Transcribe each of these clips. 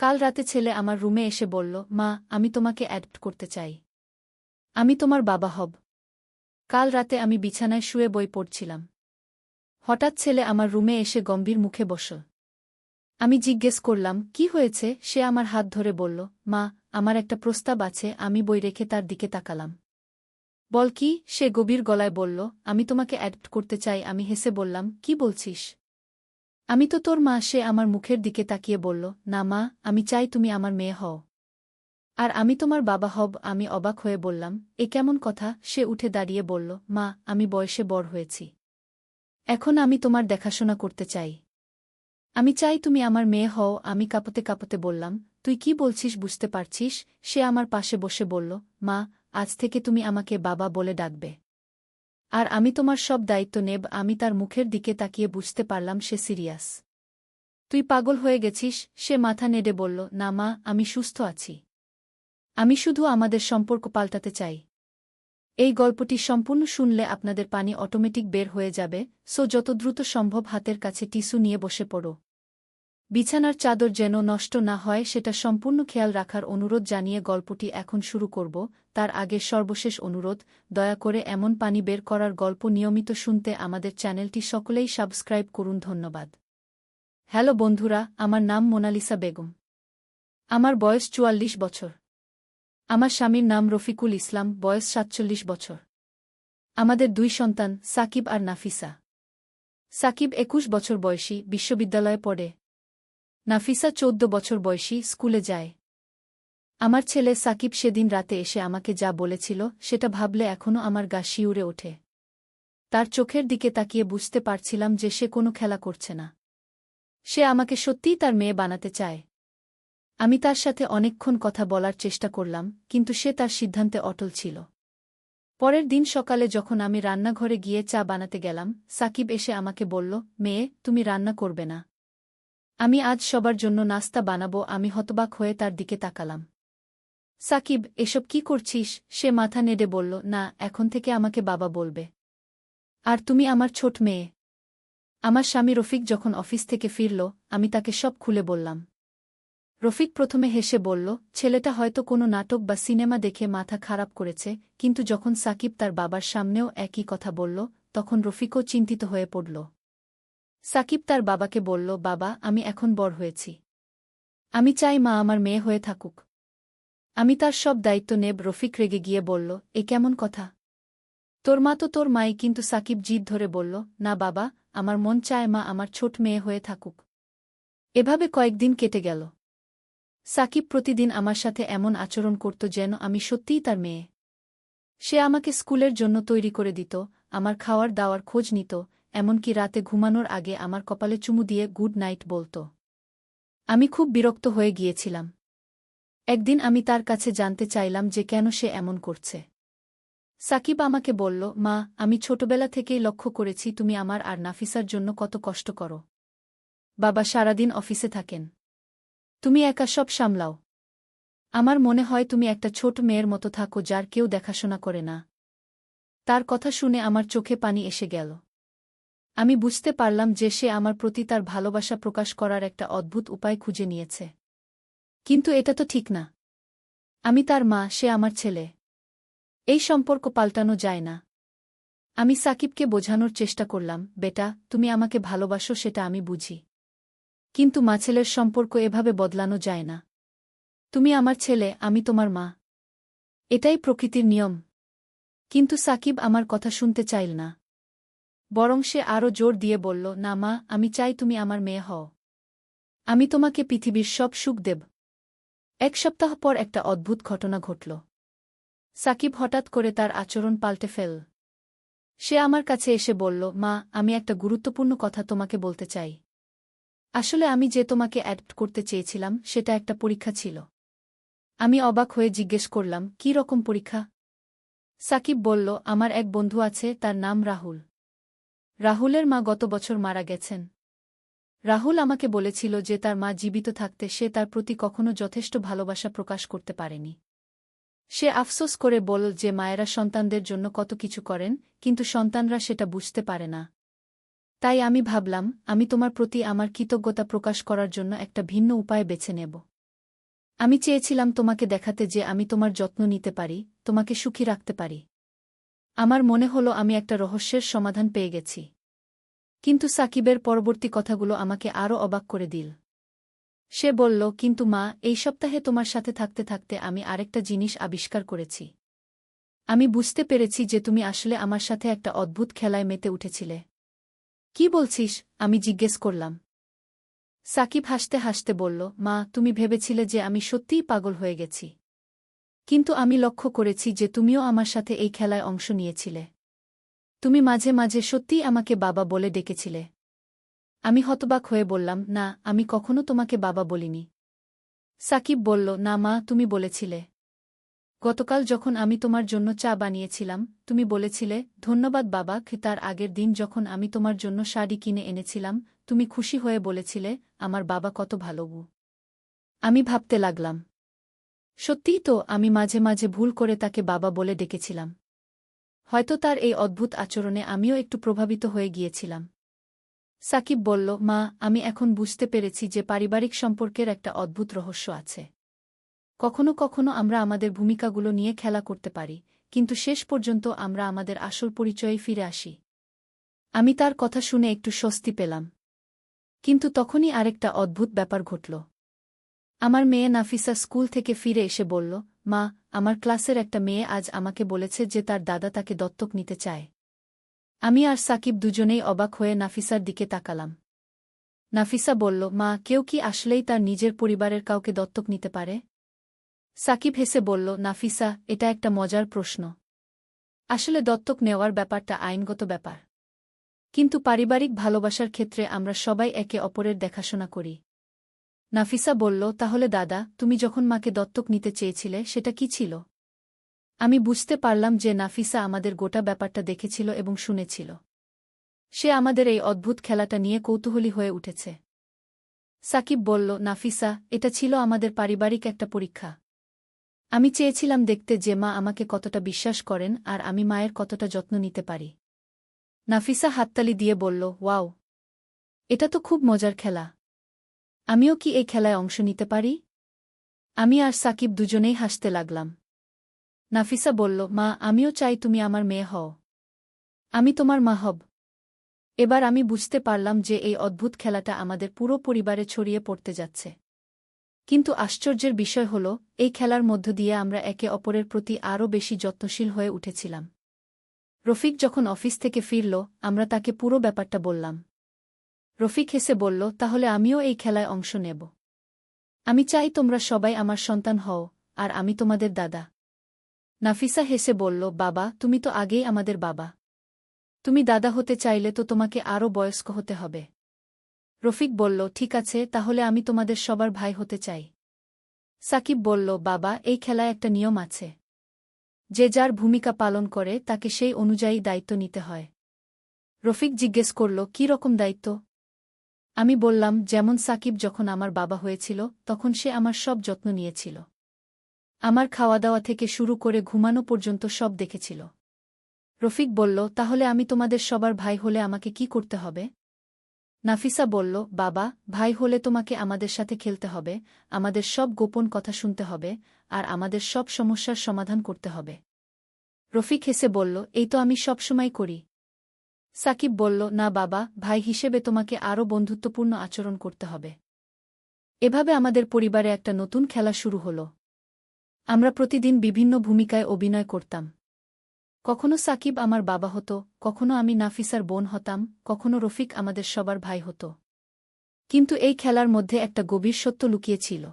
কাল রাতে ছেলে আমার রুমে এসে বলল, মা, আমি তোমাকে অ্যাডপ্ট করতে চাই। আমি তোমার বাবা হব। কাল রাতে আমি বিছানায় শুয়ে বই পড়ছিলাম। হঠাৎ ছেলে আমার রুমে এসে গম্ভীর মুখে বসল। আমি জিজ্ঞেস করলাম, কি হয়েছে? সে আমার হাত ধরে বলল, মা, আমার একটা প্রস্তাব আছে। আমি বই রেখে তার দিকে তাকালাম। বল কি? সে গভীর গলায় বলল, আমি তোমাকে অ্যাডপ্ট করতে চাই। আমি হেসে বললাম, কি বলছিস? আমি তো তোর মা। সে আমার মুখের দিকে তাকিয়ে বলল, না মা, আমি চাই তুমি আমার মেয়ে হও। আর আমি তোমার বাবা হব। আমি অবাক হয়ে বললাম, এ কেমন কথা? সে উঠে দাঁড়িয়ে বলল, মা, আমি বয়সে বড় হয়েছি। এখন আমি তোমার দেখাশোনা করতে চাই। আমি চাই তুমি আমার মেয়ে হও। আমি কাঁপতে কাঁপতে বললাম, তুই কি বলছিস? বুঝতে পারছিস? সে আমার পাশে বসে বলল, মা, আজ থেকে তুমি আমাকে বাবা বলে ডাকবে। আর আমি তোমার সব দায়িত্ব নেব। আমি তার মুখের দিকে তাকিয়ে বুঝতে পারলাম সে সিরিয়াস। তুই পাগল হয়ে গেছিস? সে মাথা নেড়ে বলল, না মা, আমি সুস্থ আছি। আমি শুধু আমাদের সম্পর্ক পাল্টাতে চাই। এই গল্পটি সম্পূর্ণ শুনলে আপনাদের পানি অটোমেটিক বের হয়ে যাবে, সো যত দ্রুত সম্ভব হাতের কাছে টিস্যু নিয়ে বসে পড়ো। বিছানার চাদর যেন নষ্ট না হয় সেটা সম্পূর্ণ খেয়াল রাখার অনুরোধ জানিয়ে গল্পটি এখন শুরু করব। তার আগে সর্বশেষ অনুরোধ, দয়া করে এমন পানি বের করার গল্প নিয়মিত শুনতে আমাদের চ্যানেলটি সকলেই সাবস্ক্রাইব করুন। ধন্যবাদ। হ্যালো বন্ধুরা, আমার নাম মোনালিসা বেগম। আমার বয়স ৪৪ বছর। আমার স্বামীর নাম রফিকুল ইসলাম, বয়স ৪৭ বছর। আমাদের ২ সন্তান, সাকিব আর নাফিসা। সাকিব ২১ বছর বয়সী, বিশ্ববিদ্যালয়ে পড়ে। নাফিসা ১৪ বছর বয়সী, স্কুলে যায়। আমার ছেলে সাকিব সেদিন রাতে এসে আমাকে যা বলেছিল সেটা ভাবলে এখনও আমার গা শিউরে ওঠে। তার চোখের দিকে তাকিয়ে বুঝতে পারছিলাম যে সে কোনো খেলা করছে না। সে আমাকে সত্যিই তার মেয়ে বানাতে চায়। আমি তার সাথে অনেকক্ষণ কথা বলার চেষ্টা করলাম, কিন্তু সে তার সিদ্ধান্তে অটল ছিল। পরের দিন সকালে যখন আমি রান্নাঘরে গিয়ে চা বানাতে গেলাম, সাকিব এসে আমাকে বলল, মেয়ে, তুমি রান্না করবে না? আমি আজ সবার জন্য নাস্তা বানাবো। আমি হতবাক হয়ে তার দিকে তাকালাম। সাকিব, এসব কি করছিস? সে মাথা নেড়ে বলল, না, এখন থেকে আমাকে বাবা বলবে। আর তুমি আমার ছোট মেয়ে। আমার স্বামী রফিক যখন অফিস থেকে ফিরল, আমি তাকে সব খুলে বললাম। রফিক প্রথমে হেসে বলল, ছেলেটা হয়তো কোনো নাটক বা সিনেমা দেখে মাথা খারাপ করেছে, কিন্তু যখন সাকিব তার বাবার সামনেও একই কথা বলল, তখন রফিকও চিন্তিত হয়ে পড়ল। সাকিব তার বাবাকে বলল, বাবা, আমি এখন বড় হয়েছি। আমি চাই মা আমার মেয়ে হয়ে থাকুক। আমি তার সব দায়িত্ব নেব। রফিক রেগে গিয়ে বলল, এ কেমন কথা? তোর মা তো তোর মাই। কিন্তু সাকিব জিদ ধরে বলল, না বাবা, আমার মন চায় মা আমার ছোট মেয়ে হয়ে থাকুক। এভাবে কয়েকদিন কেটে গেল। সাকিব প্রতিদিন আমার সাথে এমন আচরণ করত যেন আমি সত্যিই তার মেয়ে। সে আমাকে স্কুলের জন্য তৈরি করে দিত, আমার খাওয়ার দাওয়ার খোঁজ নিত, এমনকি রাতে ঘুমানোর আগে আমার কপালে চুমু দিয়ে গুড নাইট বলত। আমি খুব বিরক্ত হয়ে গিয়েছিলাম। একদিন আমি তার কাছে জানতে চাইলাম যে কেন সে এমন করছে। সাকিব আমাকে বলল, মা, আমি ছোটবেলা থেকেই লক্ষ্য করেছি তুমি আমার আর নাফিসার জন্য কত কষ্ট করো। বাবা সারাদিন অফিসে থাকেন। তুমি একা সব সামলাও। আমার মনে হয় তুমি একটা ছোট মেয়ের মতো থাকো যার কেউ দেখাশোনা করে না। তার কথা শুনে আমার চোখে পানি এসে গেল। আমি বুঝতে পারলাম যে সে আমার প্রতি তার ভালোবাসা প্রকাশ করার একটা অদ্ভুত উপায় খুঁজে নিয়েছে। কিন্তু এটা তো ঠিক না। আমি তার মা, সে আমার ছেলে। এই সম্পর্ক পাল্টানো যায় না। আমি সাকিবকে বোঝানোর চেষ্টা করলাম, বেটা, তুমি আমাকে ভালোবাসো সেটা আমি বুঝি। কিন্তু মা ছেলের সম্পর্ক এভাবে বদলানো যায় না। তুমি আমার ছেলে, আমি তোমার মা। এটাই প্রকৃতির নিয়ম। কিন্তু সাকিব আমার কথা শুনতে চাইল না। বরং সে আরও জোর দিয়ে বলল, না মা, আমি চাই তুমি আমার মেয়ে হও। আমি তোমাকে পৃথিবীর সব সুখ দেব। ১ সপ্তাহ পর একটা অদ্ভুত ঘটনা ঘটল। সাকিব হঠাৎ করে তার আচরণ পাল্টে ফেল। সে আমার কাছে এসে বলল, মা, আমি একটা গুরুত্বপূর্ণ কথা তোমাকে বলতে চাই। আসলে আমি যে তোমাকে অ্যাডপ্ট করতে চেয়েছিলাম সেটা একটা পরীক্ষা ছিল। আমি অবাক হয়ে জিজ্ঞেস করলাম, কী রকম পরীক্ষা? সাকিব বলল, আমার এক বন্ধু আছে, তার নাম রাহুল। রাহুলের মা গত বছর মারা গেছেন। রাহুল আমাকে বলেছিল যে তার মা জীবিত থাকতে সে তার প্রতি কখনো যথেষ্ট ভালোবাসা প্রকাশ করতে পারেনি। সে আফসোস করে বলল যে মায়েরা সন্তানদের জন্য কত কিছু করেন, কিন্তু সন্তানরা সেটা বুঝতে পারে না। তাই আমি ভাবলাম, আমি তোমার প্রতি আমার কৃতজ্ঞতা প্রকাশ করার জন্য একটা ভিন্ন উপায় বেছে নেব। আমি চেয়েছিলাম তোমাকে দেখাতে যে আমি তোমার যত্ন নিতে পারি, তোমাকে সুখী রাখতে পারি। আমার মনে হলো আমি একটা রহস্যের সমাধান পেয়ে গেছি। কিন্তু সাকিবের পরবর্তী কথাগুলো আমাকে আরও অবাক করে দিল। সে বলল, কিন্তু মা, এই সপ্তাহে তোমার সাথে থাকতে থাকতে আমি আরেকটা জিনিস আবিষ্কার করেছি। আমি বুঝতে পেরেছি যে তুমি আসলে আমার সাথে একটা অদ্ভুত খেলায় মেতে উঠেছিলে। কি বলছিস? আমি জিজ্ঞেস করলাম। সাকিব হাসতে হাসতে বলল, মা, তুমি ভেবেছিলে যে আমি সত্যিই পাগল হয়ে গেছি। কিন্তু আমি লক্ষ্য করেছি যে তুমিও আমার সাথে এই খেলায় অংশ নিয়েছিলে। তুমি মাঝে মাঝে সত্যিই আমাকে বাবা বলে ডেকেছিলে। আমি হতবাক হয়ে বললাম, না, আমি কখনো তোমাকে বাবা বলিনি। সাকিব বলল, না মা, তুমি বলেছিলে। গতকাল যখন আমি তোমার জন্য চা বানিয়েছিলাম, তুমি বলেছিলে, ধন্যবাদ বাবা। তার আগের দিন যখন আমি তোমার জন্য শাড়ি কিনে এনেছিলাম, তুমি খুশি হয়ে বলেছিলে, আমার বাবা কত ভালো। আমি ভাবতে লাগলাম, সত্যিই তো, আমি মাঝে মাঝে ভুল করে তাকে বাবা বলে ডেকেছিলাম। হয়তো তার এই অদ্ভুত আচরণে আমিও একটু প্রভাবিত হয়ে গিয়েছিলাম। সাকিব বলল, মা, আমি এখন বুঝতে পেরেছি যে পারিবারিক সম্পর্কের একটা অদ্ভুত রহস্য আছে। কখনো কখনো আমরা আমাদের ভূমিকাগুলো নিয়ে খেলা করতে পারি, কিন্তু শেষ পর্যন্ত আমরা আমাদের আসল পরিচয়ে ফিরে আসি। আমি তার কথা শুনে একটু স্বস্তি পেলাম। কিন্তু তখনই আরেকটা অদ্ভুত ব্যাপার ঘটল। আমার মেয়ে নাফিসা স্কুল থেকে ফিরে এসে বলল, মা, আমার ক্লাসের একটা মেয়ে আজ আমাকে বলেছে যে তার দাদা তাকে দত্তক নিতে চায়। আমি আর সাকিব দুজনেই অবাক হয়ে নাফিসার দিকে তাকালাম। নাফিসা বলল, মা, কেউ কি আসলেই তার নিজের পরিবারের কাউকে দত্তক নিতে পারে? সাকিব হেসে বলল, নাফিসা, এটা একটা মজার প্রশ্ন। আসলে দত্তক নেওয়ার ব্যাপারটা আইনগত ব্যাপার। কিন্তু পারিবারিক ভালোবাসার ক্ষেত্রে আমরা সবাই একে অপরের দেখাশোনা করি। নাফিসা বলল, তাহলে দাদা, তুমি যখন মাকে দত্তক নিতে চেয়েছিলে সেটা কি ছিল? আমি বুঝতে পারলাম যে নাফিসা আমাদের গোটা ব্যাপারটা দেখেছিল এবং শুনেছিল। সে আমাদের এই অদ্ভুত খেলাটা নিয়ে কৌতূহলী হয়ে উঠেছে। সাকিব বলল, নাফিসা, এটা ছিল আমাদের পারিবারিক একটা পরীক্ষা। আমি চেয়েছিলাম দেখতে যে মা আমাকে কতটা বিশ্বাস করেন আর আমি মায়ের কতটা যত্ন নিতে পারি। নাফিসা হাততালি দিয়ে বলল, ওয়াও! এটা তো খুব মজার খেলা। আমিও কি এই খেলায় অংশ নিতে পারি? আমি আর সাকিব দুজনেই হাসতে লাগলাম। নাফিসা বলল, মা, আমিও চাই তুমি আমার মেয়ে হও। আমি তোমার মা হব। এবার আমি বুঝতে পারলাম যে এই অদ্ভুত খেলাটা আমাদের পুরো পরিবারে ছড়িয়ে পড়তে যাচ্ছে। কিন্তু আশ্চর্যের বিষয় হল, এই খেলার মধ্য দিয়ে আমরা একে অপরের প্রতি আরও বেশি যত্নশীল হয়ে উঠেছিলাম। রফিক যখন অফিস থেকে ফিরল, আমরা তাকে পুরো ব্যাপারটা বললাম। রফিক হেসে বলল, তাহলে আমিও এই খেলায় অংশ নেব। আমি চাই তোমরা সবাই আমার সন্তান হও, আর আমি তোমাদের দাদা। নাফিসা হেসে বলল, বাবা, তুমি তো আগেই আমাদের বাবা। তুমি দাদা হতে চাইলে তো তোমাকে আরও বয়স্ক হতে হবে। রফিক বলল, ঠিক আছে, তাহলে আমি তোমাদের সবার ভাই হতে চাই। সাকিব বলল, বাবা, এই খেলায় একটা নিয়ম আছে। যে যার ভূমিকা পালন করে তাকে সেই অনুযায়ী দায়িত্ব নিতে হয়। রফিক জিজ্ঞেস করল, কী রকম দায়িত্ব? আমি বললাম, যেমন সাকিব যখন আমার বাবা হয়েছিল তখন সে আমার সব যত্ন নিয়েছিল। আমার খাওয়া দাওয়া থেকে শুরু করে ঘুমানো পর্যন্ত সব দেখেছিল। রফিক বলল, তাহলে আমি তোমাদের সবার ভাই হলে আমাকে কি করতে হবে? নাফিসা বলল, বাবা, ভাই হলে তোমাকে আমাদের সাথে খেলতে হবে, আমাদের সব গোপন কথা শুনতে হবে, আর আমাদের সব সমস্যার সমাধান করতে হবে। রফিক হেসে বলল, এই তো আমি সবসময় করি। সাকিব বলল, না বাবা, ভাই হিসেবে তোমাকে আরও বন্ধুত্বপূর্ণ আচরণ করতে হবে। এভাবে আমাদের পরিবারে একটা নতুন খেলা শুরু হল। আমরা প্রতিদিন বিভিন্ন ভূমিকায় অভিনয় করতাম। কখনো সাকিব আমার বাবা হতো, কখনো আমি নাফিসার বোন হতাম, কখনো রফিক আমাদের সবার ভাই হতো। কিন্তু এই খেলার মধ্যে একটা গভীর সত্য লুকিয়ে ছিল।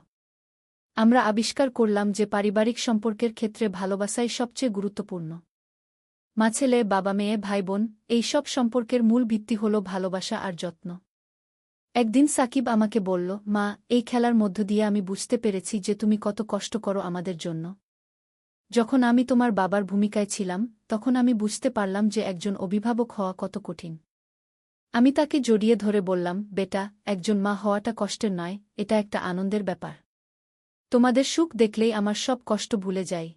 আমরা আবিষ্কার করলাম যে পারিবারিক সম্পর্কের ক্ষেত্রে ভালোবাসাই সবচেয়ে গুরুত্বপূর্ণ। মা ছেলে, বাবা মেয়ে, ভাই বোন, এই সব সম্পর্কের মূল ভিত্তি হল ভালোবাসা আর যত্ন। একদিন সাকিব আমাকে বলল, মা, এই খেলার মধ্য দিয়ে আমি বুঝতে পেরেছি যে তুমি কত কষ্ট করো আমাদের জন্য। যখন আমি তোমার বাবার ভূমিকায় ছিলাম, তখন আমি বুঝতে পারলাম যে একজন অভিভাবক হওয়া কত কঠিন। আমি তাকে জড়িয়ে ধরে বললাম, বেটা, একজন মা হওয়াটা কষ্টের নয়, এটা একটা আনন্দের ব্যাপার। তোমাদের সুখ দেখলেই আমার সব কষ্ট ভুলে যাই।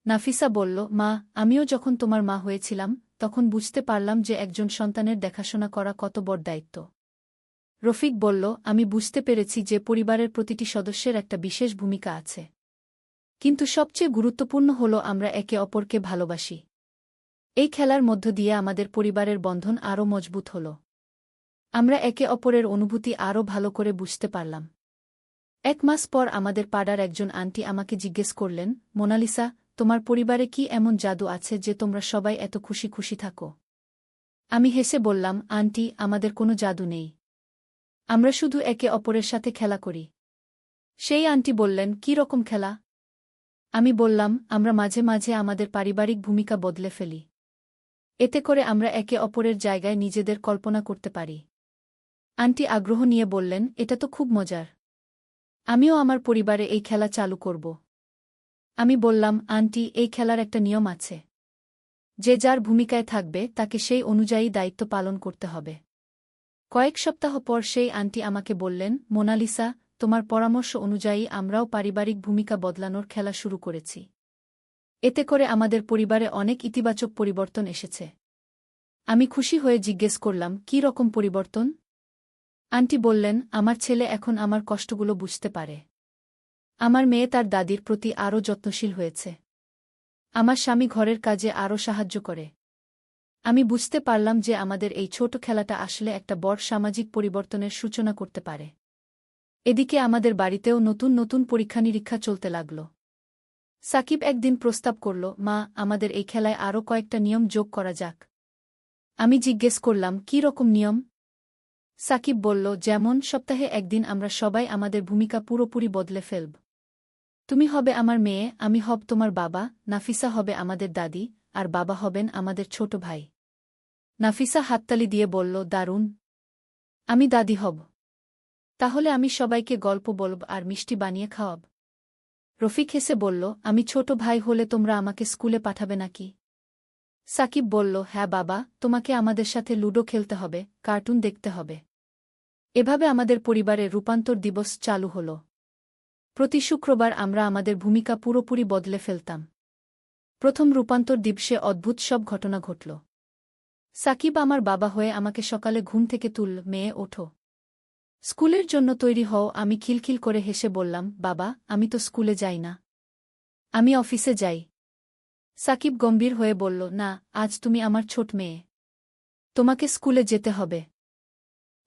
নাফিসা বলল, মা, আমিও যখন তোমার মা হয়েছিলাম তখন বুঝতে পারলাম যে একজন সন্তানের দেখাশোনা করা কত বড় দায়িত্ব। রফিক বলল, আমি বুঝতে পেরেছি যে পরিবারের প্রতিটি সদস্যের একটা বিশেষ ভূমিকা আছে। কিন্তু সবচেয়ে গুরুত্বপূর্ণ হল আমরা একে অপরকে ভালোবাসি। এই খেলার মধ্য দিয়ে আমাদের পরিবারের বন্ধন আরও মজবুত হল। আমরা একে অপরের অনুভূতি আরও ভালো করে বুঝতে পারলাম। 1 মাস পর আমাদের পাড়ার একজন আন্টি আমাকে জিজ্ঞেস করলেন, মোনালিসা, তোমার পরিবারে কি এমন জাদু আছে যে তোমরা সবাই এত খুশি খুশি থাকো? আমি হেসে বললাম, আন্টি, আমাদের কোনো জাদু নেই। আমরা শুধু একে অপরের সাথে খেলা করি। সেই আন্টি বললেন, কী রকম খেলা? আমি বললাম, আমরা মাঝে মাঝে আমাদের পারিবারিক ভূমিকা বদলে ফেলি। এতে করে আমরা একে অপরের জায়গায় নিজেদের কল্পনা করতে পারি। আন্টি আগ্রহ নিয়ে বললেন, এটা তো খুব মজার। আমিও আমার পরিবারে এই খেলা চালু করব। আমি বললাম, আন্টি, এই খেলার একটা নিয়ম আছে। যে যার ভূমিকায় থাকবে তাকে সেই অনুযায়ী দায়িত্ব পালন করতে হবে। কয়েক সপ্তাহ পর সেই আন্টি আমাকে বললেন, মোনালিসা, তোমার পরামর্শ অনুযায়ী আমরাও পারিবারিক ভূমিকা বদলানোর খেলা শুরু করেছি। এতে করে আমাদের পরিবারে অনেক ইতিবাচক পরিবর্তন এসেছে। আমি খুশি হয়ে জিজ্ঞেস করলাম, কী রকম পরিবর্তন? আন্টি বললেন, আমার ছেলে এখন আমার কষ্টগুলো বুঝতে পারে। আমার মেয়ে তার দাদির প্রতি আরও যত্নশীল হয়েছে। আমার স্বামী ঘরের কাজে আরও সাহায্য করে। আমি বুঝতে পারলাম যে আমাদের এই ছোট খেলাটা আসলে একটা বড় সামাজিক পরিবর্তনের সূচনা করতে পারে। এদিকে আমাদের বাড়িতেও নতুন নতুন পরীক্ষা-নিরীক্ষা চলতে লাগল। সাকিব একদিন প্রস্তাব করল, মা, আমাদের এই খেলায় আরও কয়েকটা নিয়ম যোগ করা যাক। আমি জিজ্ঞেস করলাম, কী রকম নিয়ম? সাকিব বলল, যেমন সপ্তাহে একদিন আমরা সবাই আমাদের ভূমিকা পুরোপুরি বদলে ফেলব। তুমি হবে আমার মেয়ে, আমি হব তোমার বাবা, নাফিসা হবে আমাদের দাদি, আর বাবা হবেন আমাদের ছোট ভাই। নাফিসা হাততালি দিয়ে বলল, দারুণ! আমি দাদি হব। তাহলে আমি সবাইকে গল্প বলব আর মিষ্টি বানিয়ে খাওয়াব। রফিক হেসে বলল, আমি ছোট ভাই হলে তোমরা আমাকে স্কুলে পাঠাবে নাকি? সাকিব বলল, হ্যাঁ বাবা, তোমাকে আমাদের সাথে লুডো খেলতে হবে, কার্টুন দেখতে হবে। এভাবে আমাদের পরিবারে রূপান্তর দিবস চালু হল। প্রতি শুক্রবার আমরা আমাদের ভূমিকা পুরোপুরি বদলে ফেলতাম। প্রথম রূপান্তর দিবসে অদ্ভুত সব ঘটনা ঘটল। সাকিব আমার বাবা হয়ে আমাকে সকালে ঘুম থেকে তুলল, মেয়ে ওঠো, স্কুলের জন্য তৈরি হও। আমি খিলখিল করে হেসে বললাম, বাবা, আমি তো স্কুলে যাই না, আমি অফিসে যাই। সাকিব গম্ভীর হয়ে বলল, না, আজ তুমি আমার ছোট মেয়ে, তোমাকে স্কুলে যেতে হবে।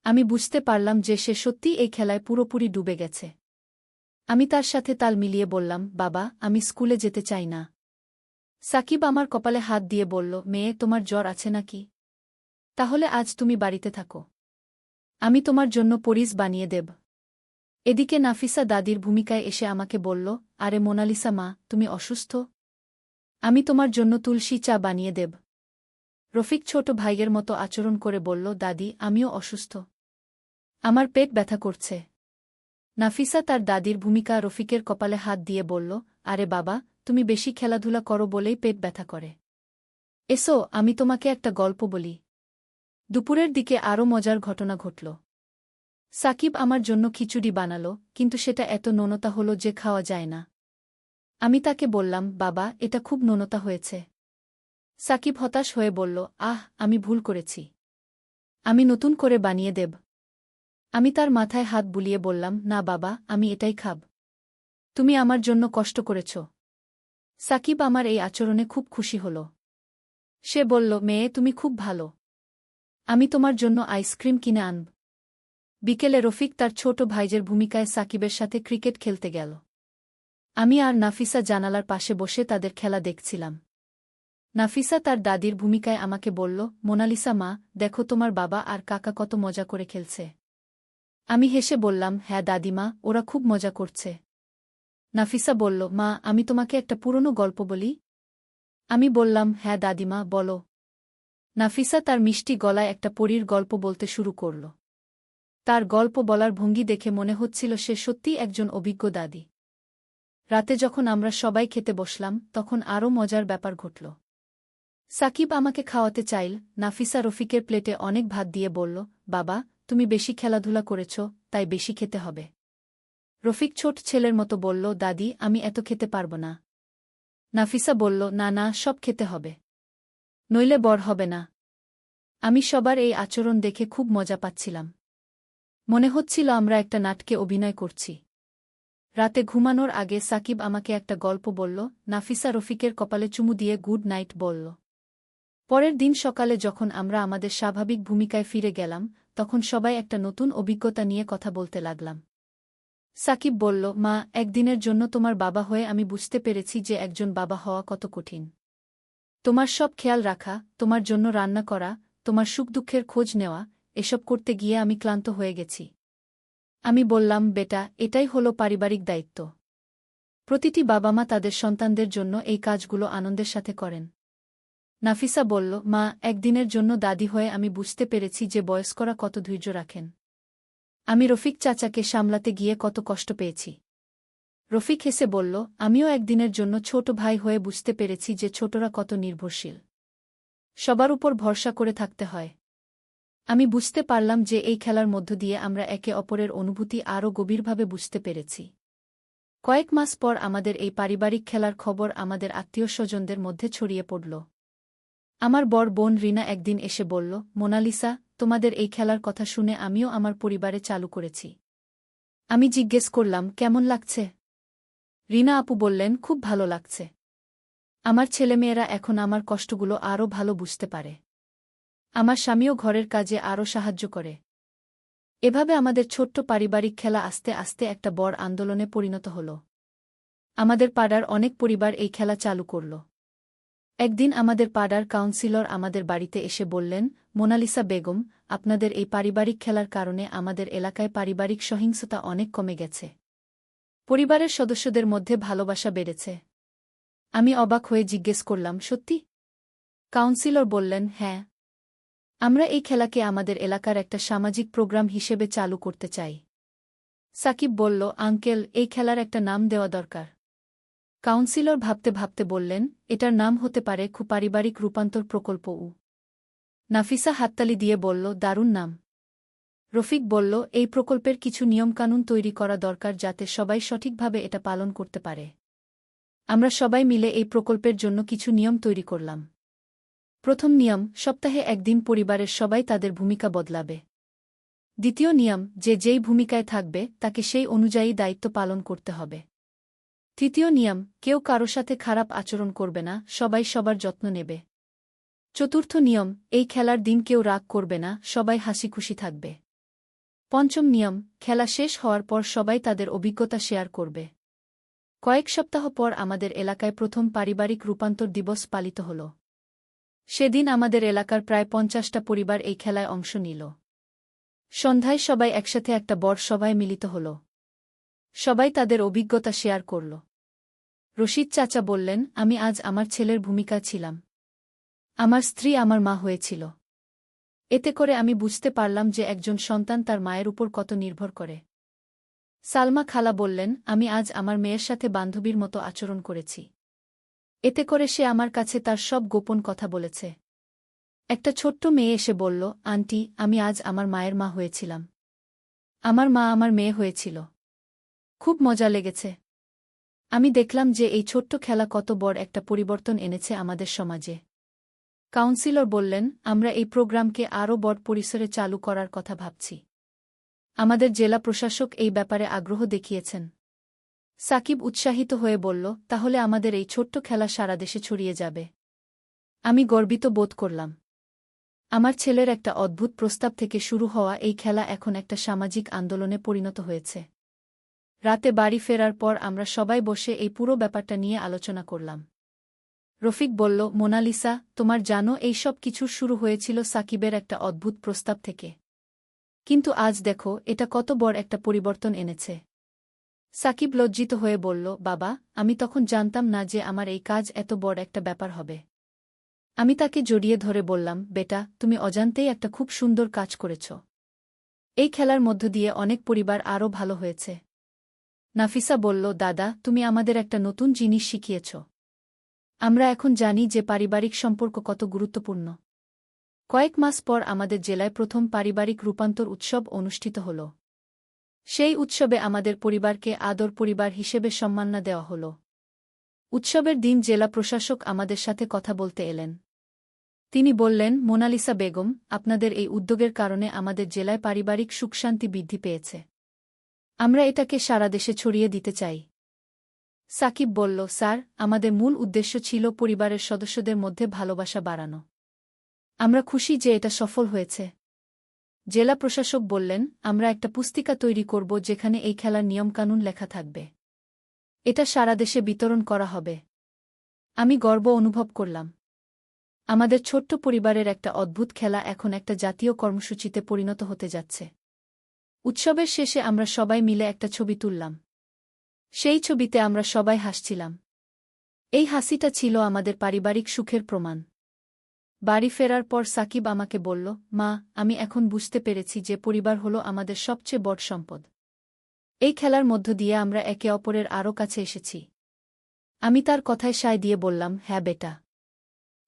আমি বুঝতে পারলাম যে সে সত্যিই এই খেলায় পুরোপুরি ডুবে গেছে। আমি তার সাথে তাল মিলিয়ে বললাম, বাবা, আমি স্কুলে যেতে চাই না। সাকিব আমার কপালে হাত দিয়ে বলল, মেয়ে, তোমার জ্বর আছে নাকি? তাহলে আজ তুমি বাড়িতে থাকো, আমি তোমার জন্য পরিজ বানিয়ে দেব। এদিকে নাফিসা দাদির ভূমিকায় এসে আমাকে বলল, আরে মোনালিসা মা, তুমি অসুস্থ? আমি তোমার জন্য তুলসী চা বানিয়ে দেব। রফিক ছোট ভাইয়ের মতো আচরণ করে বলল, দাদি, আমিও অসুস্থ, আমার পেট ব্যথা করছে। নাফিসা তার দাদির ভূমিকা রফিকের কপালে হাত দিয়ে বলল, আরে বাবা, তুমি বেশি খেলাধুলা করো বলেই পেট ব্যথা করে। এসো, আমি তোমাকে একটা গল্প বলি। দুপুরের দিকে আরও মজার ঘটনা ঘটল। সাকিব আমার জন্য খিচুড়ি বানাল, কিন্তু সেটা এত নোনতা হল যে খাওয়া যায় না। আমি তাকে বললাম, বাবা, এটা খুব নোনতা হয়েছে। সাকিব হতাশ হয়ে বলল, আমি ভুল করেছি, আমি নতুন করে বানিয়ে দেব। আমি তার মাথায় হাত বুলিয়ে বললাম, না বাবা, আমি এটাই খাব। তুমি আমার জন্য কষ্ট করেছ। সাকিব আমার এই আচরণে খুব খুশি হল। সে বলল, মেয়ে, তুমি খুব ভালো, আমি তোমার জন্য আইসক্রিম কিনে আনব। বিকেলে রফিক তার ছোট ভাইজের ভূমিকায় সাকিবের সাথে ক্রিকেট খেলতে গেল। আমি আর নাফিসা জানালার পাশে বসে তাদের খেলা দেখছিলাম। নাফিসা তার দাদির ভূমিকায় আমাকে বলল, মোনালিসা মা, দেখো তোমার বাবা আর কাকা কত মজা করে খেলছে। আমি হেসে বললাম, হ্যাঁ দাদিমা, ওরা খুব মজা করছে। নাফিসা বলল, মা, আমি তোমাকে একটা পুরনো গল্প বলি? আমি বললাম, হ্যাঁ দাদিমা, বলো। নাফিসা তার মিষ্টি গলায় একটা পরীর গল্প বলতে শুরু করল। তার গল্প বলার ভঙ্গি দেখে মনে হচ্ছিল সে সত্যিই একজন অভিজ্ঞ দাদি। রাতে যখন আমরা সবাই খেতে বসলাম, তখন আরও মজার ব্যাপার ঘটল। সাকিব আমাকে খাওয়াতে চাইল। নাফিসা রফিকের প্লেটে অনেক ভাত দিয়ে বলল, বাবা, তুমি বেশি খেলাধুলা করেছ, তাই বেশি খেতে হবে। রফিক ছোট ছেলের মতো বলল, দাদি, আমি এত খেতে পারব না। নাফিসা বলল, না না, সব খেতে হবে, নইলে বড় হবে না। আমি সবার এই আচরণ দেখে খুব মজা পাচ্ছিলাম। মনে হচ্ছিল আমরা একটা নাটকে অভিনয় করছি। রাতে ঘুমানোর আগে সাকিব আমাকে একটা গল্প বলল, নাফিসা রফিকের কপালে চুমু দিয়ে গুড নাইট বলল। পরের দিন সকালে যখন আমরা আমাদের স্বাভাবিক ভূমিকায় ফিরে গেলাম, তখন সবাই একটা নতুন অভিজ্ঞতা নিয়ে কথা বলতে লাগলাম। সাকিব বলল, মা, একদিনের জন্য তোমার বাবা হয়ে আমি বুঝতে পেরেছি যে একজন বাবা হওয়া কত কঠিন। তোমার সব খেয়াল রাখা, তোমার জন্য রান্না করা, তোমার সুখ দুঃখের খোঁজ নেওয়া, এসব করতে গিয়ে আমি ক্লান্ত হয়ে গেছি। আমি বললাম, বেটা, এটাই হলো পারিবারিক দায়িত্ব। প্রতিটি বাবা মা তাদের সন্তানদের জন্য এই কাজগুলো আনন্দের সাথে করেন। নাফিসা বলল, মা, একদিনের জন্য দাদি হয়ে আমি বুঝতে পেরেছি যে বয়স্করা কত ধৈর্য রাখেন। আমি রফিক চাচাকে সামলাতে গিয়ে কত কষ্ট পেয়েছি। রফিক হেসে বলল, আমিও একদিনের জন্য ছোট ভাই হয়ে বুঝতে পেরেছি যে ছোটরা কত নির্ভরশীল। সবার উপর ভরসা করে থাকতে হয়। আমি বুঝতে পারলাম যে এই খেলার মধ্য দিয়ে আমরা একে অপরের অনুভূতি আরও গভীরভাবে বুঝতে পেরেছি। কয়েক মাস পর আমাদের এই পারিবারিক খেলার খবর আমাদের আত্মীয়স্বজনদের মধ্যে ছড়িয়ে পড়ল। আমার বড় বোন রিনা একদিন এসে বলল, মোনালিসা, তোমাদের এই খেলার কথা শুনে আমিও আমার পরিবারে চালু করেছি। আমি জিজ্ঞেস করলাম, কেমন লাগছে? রিনা আপু বললেন, খুব ভালো লাগছে। আমার ছেলেমেয়েরা এখন আমার কষ্টগুলো আরও ভালো বুঝতে পারে। আমার স্বামীও ঘরের কাজে আরও সাহায্য করে। এভাবে আমাদের ছোট্ট পারিবারিক খেলা আস্তে আস্তে একটা বড় আন্দোলনে পরিণত হল। আমাদের পাড়ার অনেক পরিবার এই খেলা চালু করল। একদিন আমাদের পাড়ার কাউন্সিলর আমাদের বাড়িতে এসে বললেন, মোনালিসা বেগম, আপনাদের এই পারিবারিক খেলার কারণে আমাদের এলাকায় পারিবারিক সহিংসতা অনেক কমে গেছে। পরিবারের সদস্যদের মধ্যে ভালোবাসা বেড়েছে। আমি অবাক হয়ে জিজ্ঞেস করলাম, সত্যি? কাউন্সিলর বললেন, হ্যাঁ। আমরা এই খেলাকে আমাদের এলাকার একটা সামাজিক প্রোগ্রাম হিসেবে চালু করতে চাই। সাকিব বলল, আঙ্কেল, এই খেলার একটা নাম দেওয়া দরকার। কাউন্সিলর ভাবতে ভাবতে বললেন, এটার নাম হতে পারে পারিবারিক রূপান্তর প্রকল্প। নাফিসা হাততালি দিয়ে বলল, দারুণ নাম। রফিক বলল, এই প্রকল্পের কিছু নিয়মকানুন তৈরি করা দরকার যাতে সবাই সঠিকভাবে এটা পালন করতে পারে। আমরা সবাই মিলে এই প্রকল্পের জন্য কিছু নিয়ম তৈরি করলাম। প্রথম নিয়ম, সপ্তাহে একদিন পরিবারের সবাই তাদের ভূমিকা বদলাবে। দ্বিতীয় নিয়ম, যে যেই ভূমিকায় থাকবে তাকে সেই অনুযায়ী দায়িত্ব পালন করতে হবে। তৃতীয় নিয়ম, কেউ কারো সাথে খারাপ আচরণ করবে না, সবাই সবার যত্ন নেবে। চতুর্থ নিয়ম, এই খেলার দিন কেউ রাগ করবে না, সবাই হাসিখুশি থাকবে। পঞ্চম নিয়ম, খেলা শেষ হওয়ার পর সবাই তাদের অভিজ্ঞতা শেয়ার করবে। কয়েক সপ্তাহ পর আমাদের এলাকায় প্রথম পারিবারিক রূপান্তর দিবস পালিত হল। সেদিন আমাদের এলাকার প্রায় 50টা পরিবার এই খেলায় অংশ নিল। সন্ধ্যায় সবাই একসাথে একটা বড় সভায় মিলিত হল। সবাই তাদের অভিজ্ঞতা শেয়ার করল। রশিদ চাচা বললেন, আমি আজ আমার ছেলের ভূমিকা ছিলাম। আমার স্ত্রী আমার মা হয়েছিল। এতে করে আমি বুঝতে পারলাম যে একজন সন্তান তার মায়ের উপর কত নির্ভর করে। সালমা খালা বললেন, আমি আজ আমার মেয়ের সাথে বান্ধবীর মতো আচরণ করেছি। এতে করে সে আমার কাছে তার সব গোপন কথা বলেছে। একটা ছোট্ট মেয়ে এসে বলল, আন্টি, আমি আজ আমার মায়ের মা হয়েছিলাম। আমার মা আমার মেয়ে হয়েছিল। খুব মজা লেগেছে। আমি দেখলাম যে এই ছোট্ট খেলা কত বড় একটা পরিবর্তন এনেছে আমাদের সমাজে। কাউন্সিলর বললেন, আমরা এই প্রোগ্রামকে আরও বড় পরিসরে চালু করার কথা ভাবছি। আমাদের জেলা প্রশাসক এই ব্যাপারে আগ্রহ দেখিয়েছেন। সাকিব উৎসাহিত হয়ে বলল, তাহলে আমাদের এই ছোট্ট খেলা সারা দেশে ছড়িয়ে যাবে। আমি গর্বিত বোধ করলাম। আমার ছেলের একটা অদ্ভুত প্রস্তাব থেকে শুরু হওয়া এই খেলা এখন একটা সামাজিক আন্দোলনে পরিণত হয়েছে। রাতে বাড়ি ফেরার পর আমরা সবাই বসে এই পুরো ব্যাপারটা নিয়ে আলোচনা করলাম। রফিক বলল, মোনালিসা, তোমার জানো এই সব কিছুর শুরু হয়েছিল সাকিবের একটা অদ্ভুত প্রস্তাব থেকে। কিন্তু আজ দেখো এটা কত বড় একটা পরিবর্তন এনেছে। সাকিব লজ্জিত হয়ে বলল, বাবা, আমি তখন জানতাম না যে আমার এই কাজ এত বড় একটা ব্যাপার হবে। আমি তাকে জড়িয়ে ধরে বললাম, বেটা, তুমি অজান্তেই একটা খুব সুন্দর কাজ করেছ। এই খেলার মধ্য দিয়ে অনেক পরিবার আরও ভালো হয়েছে। নাফিসা বলল, দাদা, তুমি আমাদের একটা নতুন জিনিস শিখিয়েছ। আমরা এখন জানি যে পারিবারিক সম্পর্ক কত গুরুত্বপূর্ণ। কয়েক মাস পর আমাদের জেলায় প্রথম পারিবারিক রূপান্তর উৎসব অনুষ্ঠিত হল। সেই উৎসবে আমাদের পরিবারকে আদর পরিবার হিসেবে সম্মাননা দেওয়া হল। উৎসবের দিন জেলা প্রশাসক আমাদের সাথে কথা বলতে এলেন। তিনি বললেন, মোনালিসা বেগম, আপনাদের এই উদ্যোগের কারণে আমাদের জেলায় পারিবারিক সুখশান্তি বৃদ্ধি পেয়েছে। আমরা এটাকে সারা দেশে ছড়িয়ে দিতে চাই। সাকিব বলল, স্যার, আমাদের মূল উদ্দেশ্য ছিল পরিবারের সদস্যদের মধ্যে ভালোবাসা বাড়ানো। আমরা খুশি যে এটা সফল হয়েছে। জেলা প্রশাসক বললেন, আমরা একটা পুস্তিকা তৈরি করব যেখানে এই খেলার নিয়মকানুন লেখা থাকবে। এটা সারা দেশে বিতরণ করা হবে। আমি গর্ব অনুভব করলাম। আমাদের ছোট্ট পরিবারের একটা অদ্ভুত খেলা এখন একটা জাতীয় কর্মসূচিতে পরিণত হতে যাচ্ছে। উৎসবের শেষে আমরা সবাই মিলে একটা ছবি তুললাম। সেই ছবিতে আমরা সবাই হাসছিলাম। এই হাসিটা ছিল আমাদের পারিবারিক সুখের প্রমাণ। বাড়ি ফেরার পর সাকিব আমাকে বলল, মা, আমি এখন বুঝতে পেরেছি যে পরিবার হলো আমাদের সবচেয়ে বড় সম্পদ। এই খেলার মধ্য দিয়ে আমরা একে অপরের আরও কাছে এসেছি। আমি তার কথায় সায় দিয়ে বললাম, হ্যাঁ বেটা।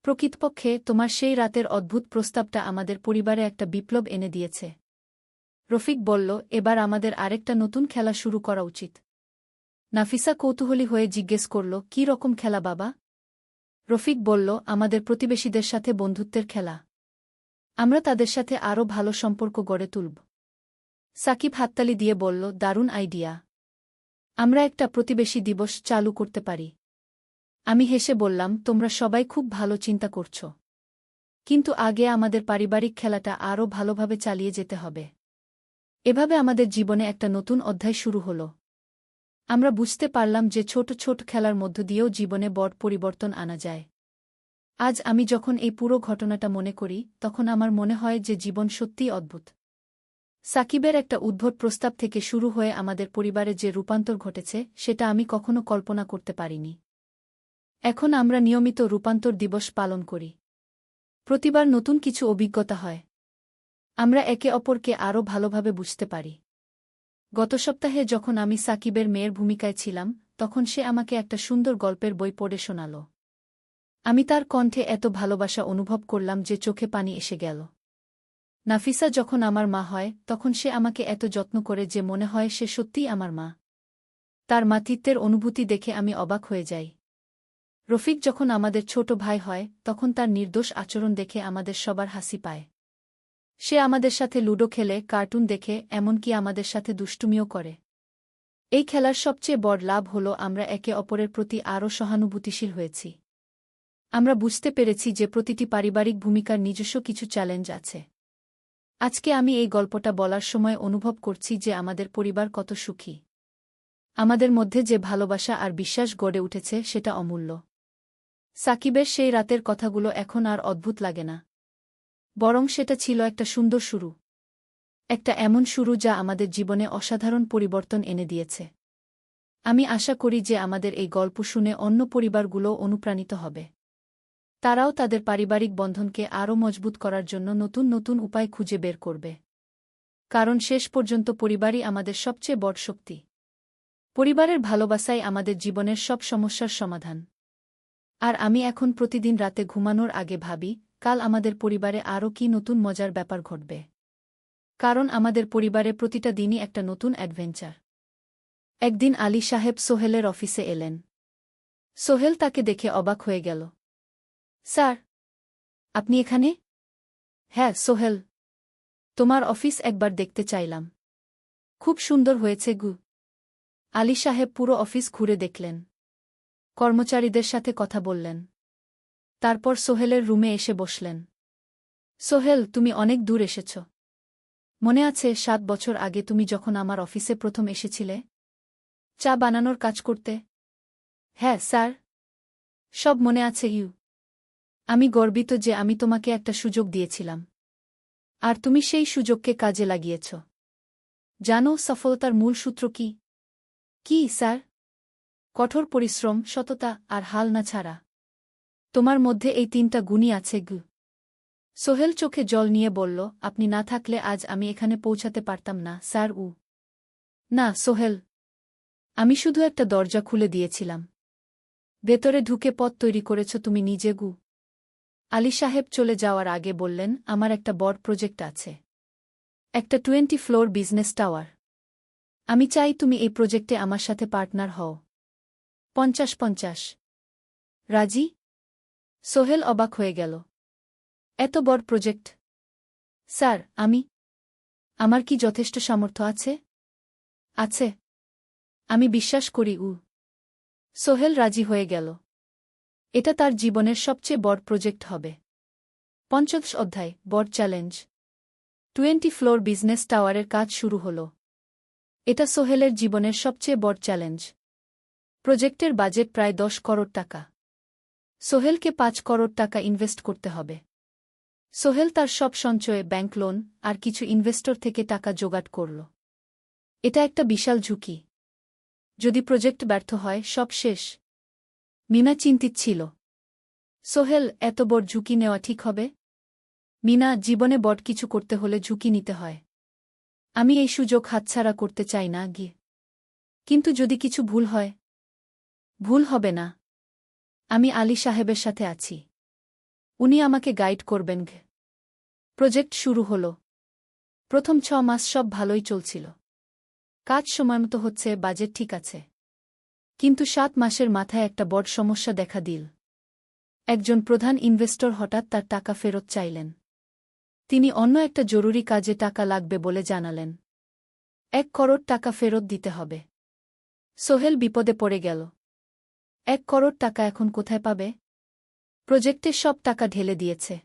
প্রকৃতপক্ষে তোমার সেই রাতের অদ্ভুত প্রস্তাবটা আমাদের পরিবারে একটা বিপ্লব এনে দিয়েছে। রফিক বলল, এবার আমাদের আরেকটা নতুন খেলা শুরু করা উচিত। নাফিসা কৌতূহলী হয়ে জিজ্ঞেস করল, কী রকম খেলা বাবা? রফিক বলল, আমাদের প্রতিবেশীদের সাথে বন্ধুত্বের খেলা। আমরা তাদের সাথে আরও ভালো সম্পর্ক গড়ে তুলব। সাকিব হাততালি দিয়ে বলল, দারুণ আইডিয়া। আমরা একটা প্রতিবেশী দিবস চালু করতে পারি। আমি হেসে বললাম, তোমরা সবাই খুব ভালো চিন্তা করছ। কিন্তু আগে আমাদের পারিবারিক খেলাটা আরও ভালোভাবে চালিয়ে যেতে হবে। এভাবে আমাদের জীবনে একটা নতুন অধ্যায় শুরু হল। আমরা বুঝতে পারলাম যে ছোট ছোট খেলার মধ্য দিয়েও জীবনে বড় পরিবর্তন আনা যায়। আজ আমি যখন এই পুরো ঘটনাটা মনে করি, তখন আমার মনে হয় যে জীবন সত্যিই অদ্ভুত। সাকিবের একটা উদ্ভট প্রস্তাব থেকে শুরু হয়ে আমাদের পরিবারে যে রূপান্তর ঘটেছে, সেটা আমি কখনো কল্পনা করতে পারিনি। এখন আমরা নিয়মিত রূপান্তর দিবস পালন করি। প্রতিবার নতুন কিছু অভিজ্ঞতা হয়। আমরা একে অপরকে আরও ভালোভাবে বুঝতে পারি। গত সপ্তাহে যখন আমি সাকিবের মেয়ের ভূমিকায় ছিলাম, তখন সে আমাকে একটা সুন্দর গল্পের বই পড়ে শোনাল। আমি তার কণ্ঠে এত ভালোবাসা অনুভব করলাম যে চোখে পানি এসে গেল। নাফিসা যখন আমার মা হয়, তখন সে আমাকে এত যত্ন করে যে মনে হয় সে সত্যিই আমার মা। তার মাতৃত্বের অনুভূতি দেখে আমি অবাক হয়ে যাই। রফিক যখন আমাদের ছোট ভাই হয়, তখন তার নির্দোষ আচরণ দেখে আমাদের সবার হাসি পায়। সে আমাদের সাথে লুডো খেলে, কার্টুন দেখে, এমনকি আমাদের সাথে দুষ্টুমিও করে। এই খেলার সবচেয়ে বড় লাভ হল আমরা একে অপরের প্রতি আরও সহানুভূতিশীল হয়েছি। আমরা বুঝতে পেরেছি যে প্রতিটি পারিবারিক ভূমিকার নিজস্ব কিছু চ্যালেঞ্জ আছে। আজকে আমি এই গল্পটা বলার সময় অনুভব করছি যে আমাদের পরিবার কত সুখী। আমাদের মধ্যে যে ভালোবাসা আর বিশ্বাস গড়ে উঠেছে সেটা অমূল্য। সাকিবের সেই রাতের কথাগুলো এখন আর অদ্ভুত লাগে না। বরং সেটা ছিল একটা সুন্দর শুরু। একটা এমন শুরু যা আমাদের জীবনে অসাধারণ পরিবর্তন এনে দিয়েছে। আমি আশা করি যে আমাদের এই গল্প শুনে অন্য পরিবারগুলোও অনুপ্রাণিত হবে। তারাও তাদের পারিবারিক বন্ধনকে আরও মজবুত করার জন্য নতুন নতুন উপায় খুঁজে বের করবে। কারণ শেষ পর্যন্ত পরিবারই আমাদের সবচেয়ে বড় শক্তি। পরিবারের ভালোবাসাই আমাদের জীবনের সব সমস্যার সমাধান। আর আমি এখন প্রতিদিন রাতে ঘুমানোর আগে ভাবি, কাল আমাদের পরিবারে আরও কী নতুন মজার ব্যাপার ঘটবে। কারণ আমাদের পরিবারে প্রতিটা দিনই একটা নতুন অ্যাডভেঞ্চার। একদিন আলী সাহেব সোহেলের অফিসে এলেন। সোহেল তাকে দেখে অবাক হয়ে গেল। স্যার, আপনি এখানে? হ্যাঁ সোহেল, তোমার অফিস একবার দেখতে চাইলাম। খুব সুন্দর হয়েছে গু। আলী সাহেব পুরো অফিস ঘুরে দেখলেন। কর্মচারীদের সাথে কথা বললেন। তারপর সোহেলের রুমে এসে বসলেন। সোহেল, তুমি অনেক দূর এসেছ। মনে আছে 7 বছর আগে তুমি যখন আমার অফিসে প্রথম এসেছিলে? চা বানানোর কাজ করতে? হ্যাঁ স্যার, সব মনে আছে ইউ। আমি গর্বিত যে আমি তোমাকে একটা সুযোগ দিয়েছিলাম। আর তুমি সেই সুযোগকে কাজে লাগিয়েছ। জানো সফলতার মূল সূত্র কি? কি স্যার? কঠোর পরিশ্রম, সততা আর হাল না ছাড়া। তোমার মধ্যে এই 3টা গুণই আছে গু। সোহেল চোখে জল নিয়ে বলল, আপনি না থাকলে আজ আমি এখানে পৌঁছাতে পারতাম না স্যার। না সোহেল, আমি শুধু একটা দরজা খুলে দিয়েছিলাম। ভেতরে ঢুকে পথ তৈরি করেছ তুমি নিজে গু। আলী সাহেব চলে যাওয়ার আগে বললেন, আমার একটা বড় প্রজেক্ট আছে। একটা 20 ফ্লোর বিজনেস টাওয়ার। আমি চাই তুমি এই প্রজেক্টে আমার সাথে পার্টনার হও। 50-50। রাজি? সোহেল অবাক হয়ে গেল। এত বড় প্রজেক্ট। স্যার, আমার কি যথেষ্ট সামর্থ্য আছে? আছে। আমি বিশ্বাস করি। সোহেল রাজি হয়ে গেল। এটা তার জীবনের সবচেয়ে বড় প্রজেক্ট হবে। ৫০ অধ্যায়, বড় চ্যালেঞ্জ। 20 ফ্লোর বিজনেস টাওয়ারের কাজ শুরু হল। এটা সোহেলের জীবনের সবচেয়ে বড় চ্যালেঞ্জ। প্রজেক্টের বাজেট প্রায় ১০ করোড় টাকা। সোহেলকে ৫ করোড় টাকা ইনভেস্ট করতে হবে। সোহেল তার সব সঞ্চয়ে, ব্যাংক লোন আর কিছু ইনভেস্টর থেকে টাকা জোগাড় করল। এটা একটা বিশাল ঝুঁকি। যদি প্রজেক্ট ব্যর্থ হয়, সব শেষ। মিনা চিন্তিত ছিল। সোহেল, এত বড় ঝুঁকি নেওয়া ঠিক হবে? মিনা, জীবনে বড় কিছু করতে হলে ঝুঁকি নিতে হয়। আমি এই সুযোগ হাতছাড়া করতে চাই না। কিন্তু যদি কিছু ভুল হয়? ভুল হবে না। আমি আলী সাহেবের সাথে আছি। উনি আমাকে গাইড করবেন। প্রজেক্ট শুরু হল। প্রথম ৬ মাস সব ভালোই চলছিল। কাজ সময়মতো হচ্ছে, বাজেট ঠিক আছে। কিন্তু ৭ মাসের মাথায় একটা বড় সমস্যা দেখা দিল। একজন প্রধান ইনভেস্টর হঠাৎ তার টাকা ফেরত চাইলেন। তিনি অন্য একটা জরুরি কাজে টাকা লাগবে বলে জানালেন। ১ করোড় টাকা ফেরত দিতে হবে। সোহেল বিপদে পড়ে গেল। ১ করোড় টাকা এখন কোথায় পাবে? প্রজেক্টের সব টাকা ঢেলে দিয়েছে।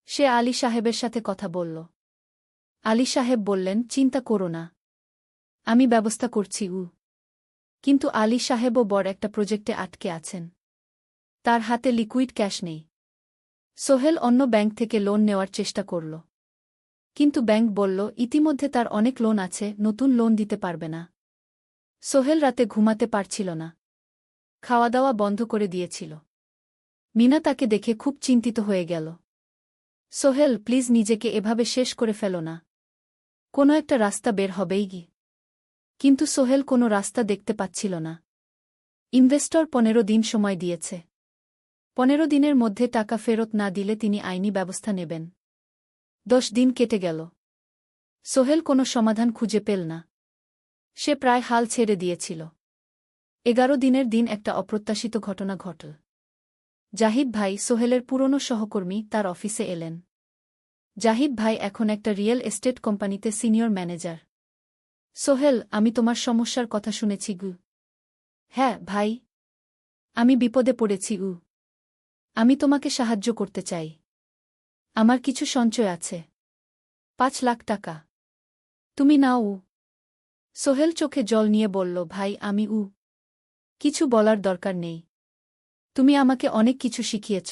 সে আলী সাহেবের সাথে কথা বলল। আলী সাহেব বললেন, চিন্তা করো না, আমি ব্যবস্থা করছি। কিন্তু আলী সাহেবও বড় একটা প্রজেক্টে আটকে আছেন। তার হাতে লিকুইড ক্যাশ নেই। সোহেল অন্য ব্যাংক থেকে লোন নেওয়ার চেষ্টা করল। কিন্তু ব্যাংক বলল, ইতিমধ্যে তার অনেক লোন আছে, নতুন লোন দিতে পারবে না। সোহেল রাতে ঘুমাতে পারছিল না। খাওয়া দাওয়া বন্ধ করে দিয়েছিল। মিনা তাকে দেখে খুব চিন্তিত হয়ে গেল। সোহেল, প্লিজ নিজেকে এভাবে শেষ করে ফেলো না। কোনো একটা রাস্তা বের হবেই। কিন্তু সোহেল কোনো রাস্তা দেখতে পাচ্ছিল না। ইনভেস্টর ১৫ দিন সময় দিয়েছে। ১৫ দিনের মধ্যে টাকা ফেরত না দিলে তিনি আইনি ব্যবস্থা নেবেন। ১০ দিন কেটে গেল। সোহেল কোনো সমাধান খুঁজে পেল না। সে প্রায় হাল ছেড়ে দিয়েছিল। ১১ দিনের দিন একটা অপ্রত্যাশিত ঘটনা ঘটল। জাহিদ ভাই, সোহেলের পুরনো সহকর্মী, তার অফিসে এলেন। জাহিদ ভাই এখন একটা রিয়েল এস্টেট কোম্পানিতে সিনিয়র ম্যানেজার। সোহেল, আমি তোমার সমস্যার কথা শুনেছি। হ্যাঁ ভাই, আমি বিপদে পড়েছি। আমি তোমাকে সাহায্য করতে চাই। আমার কিছু সঞ্চয় আছে, ৫ লাখ টাকা। তুমি নাও। সোহেল চোখে জল নিয়ে বলল, ভাই, আমি কিছু বলার দরকার নেই। তুমি আমাকে অনেক কিছু শিখিয়েছ।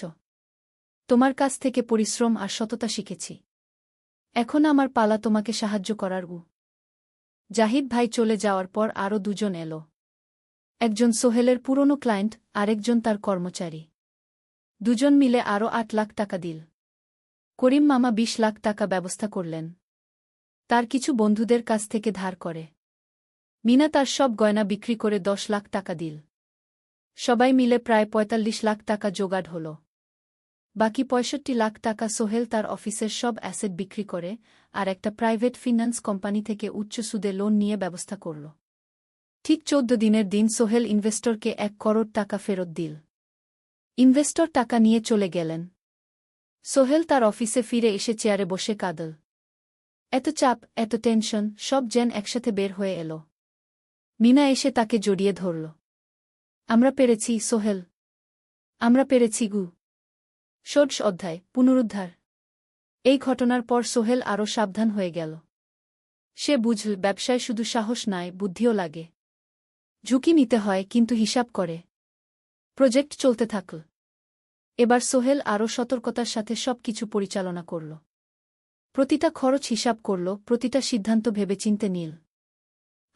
তোমার কাছ থেকে পরিশ্রম আর সততা শিখেছি। এখন আমার পালা তোমাকে সাহায্য করার। জাহিদ ভাই চলে যাওয়ার পর আরও দুজন এলো। একজন সোহেলের পুরনো ক্লায়েন্ট, আরেকজন তার কর্মচারী। দুজন মিলে আরও ৮ লাখ টাকা দিল। করিম মামা ২০ লাখ টাকা ব্যবস্থা করলেন। তার কিছু বন্ধুদের কাছ থেকে ধার করে। মিনা তার সব গয়না বিক্রি করে ১০ লাখ টাকা দিল। সবাই মিলে প্রায় ৪৫ লাখ টাকা জোগাড় হল। বাকি ৬৫ লাখ টাকা সোহেল তার অফিসের সব অ্যাসেট বিক্রি করে আর একটা প্রাইভেট ফিন্যান্স কোম্পানি থেকে উচ্চ সুদে লোন নিয়ে ব্যবস্থা করল। ঠিক ১৪ দিনের দিন সোহেল ইনভেস্টরকে ১ করোড় টাকা ফেরত দিল। ইনভেস্টর টাকা নিয়ে চলে গেলেন। সোহেল তার অফিসে ফিরে এসে চেয়ারে বসে কাঁদল। এত চাপ, এত টেনশন, সব যেন একসাথে বের হয়ে এল। মিনা এসে তাকে জড়িয়ে ধরল। আমরা পেরেছি সোহেল, আমরা পেরেছি। ১৬ অধ্যায়, পুনরুদ্ধার। এই ঘটনার পর সোহেল আরও সাবধান হয়ে গেল। সে বুঝল, ব্যবসায় শুধু সাহস নয়, বুদ্ধিও লাগে। ঝুঁকি নিতে হয়, কিন্তু হিসাব করে। প্রজেক্ট চলতে থাকল। এবার সোহেল আরও সতর্কতার সাথে সব কিছু পরিচালনা করল। প্রতিটা খরচ হিসাব করল, প্রতিটা সিদ্ধান্ত ভেবেচিন্তে নিল।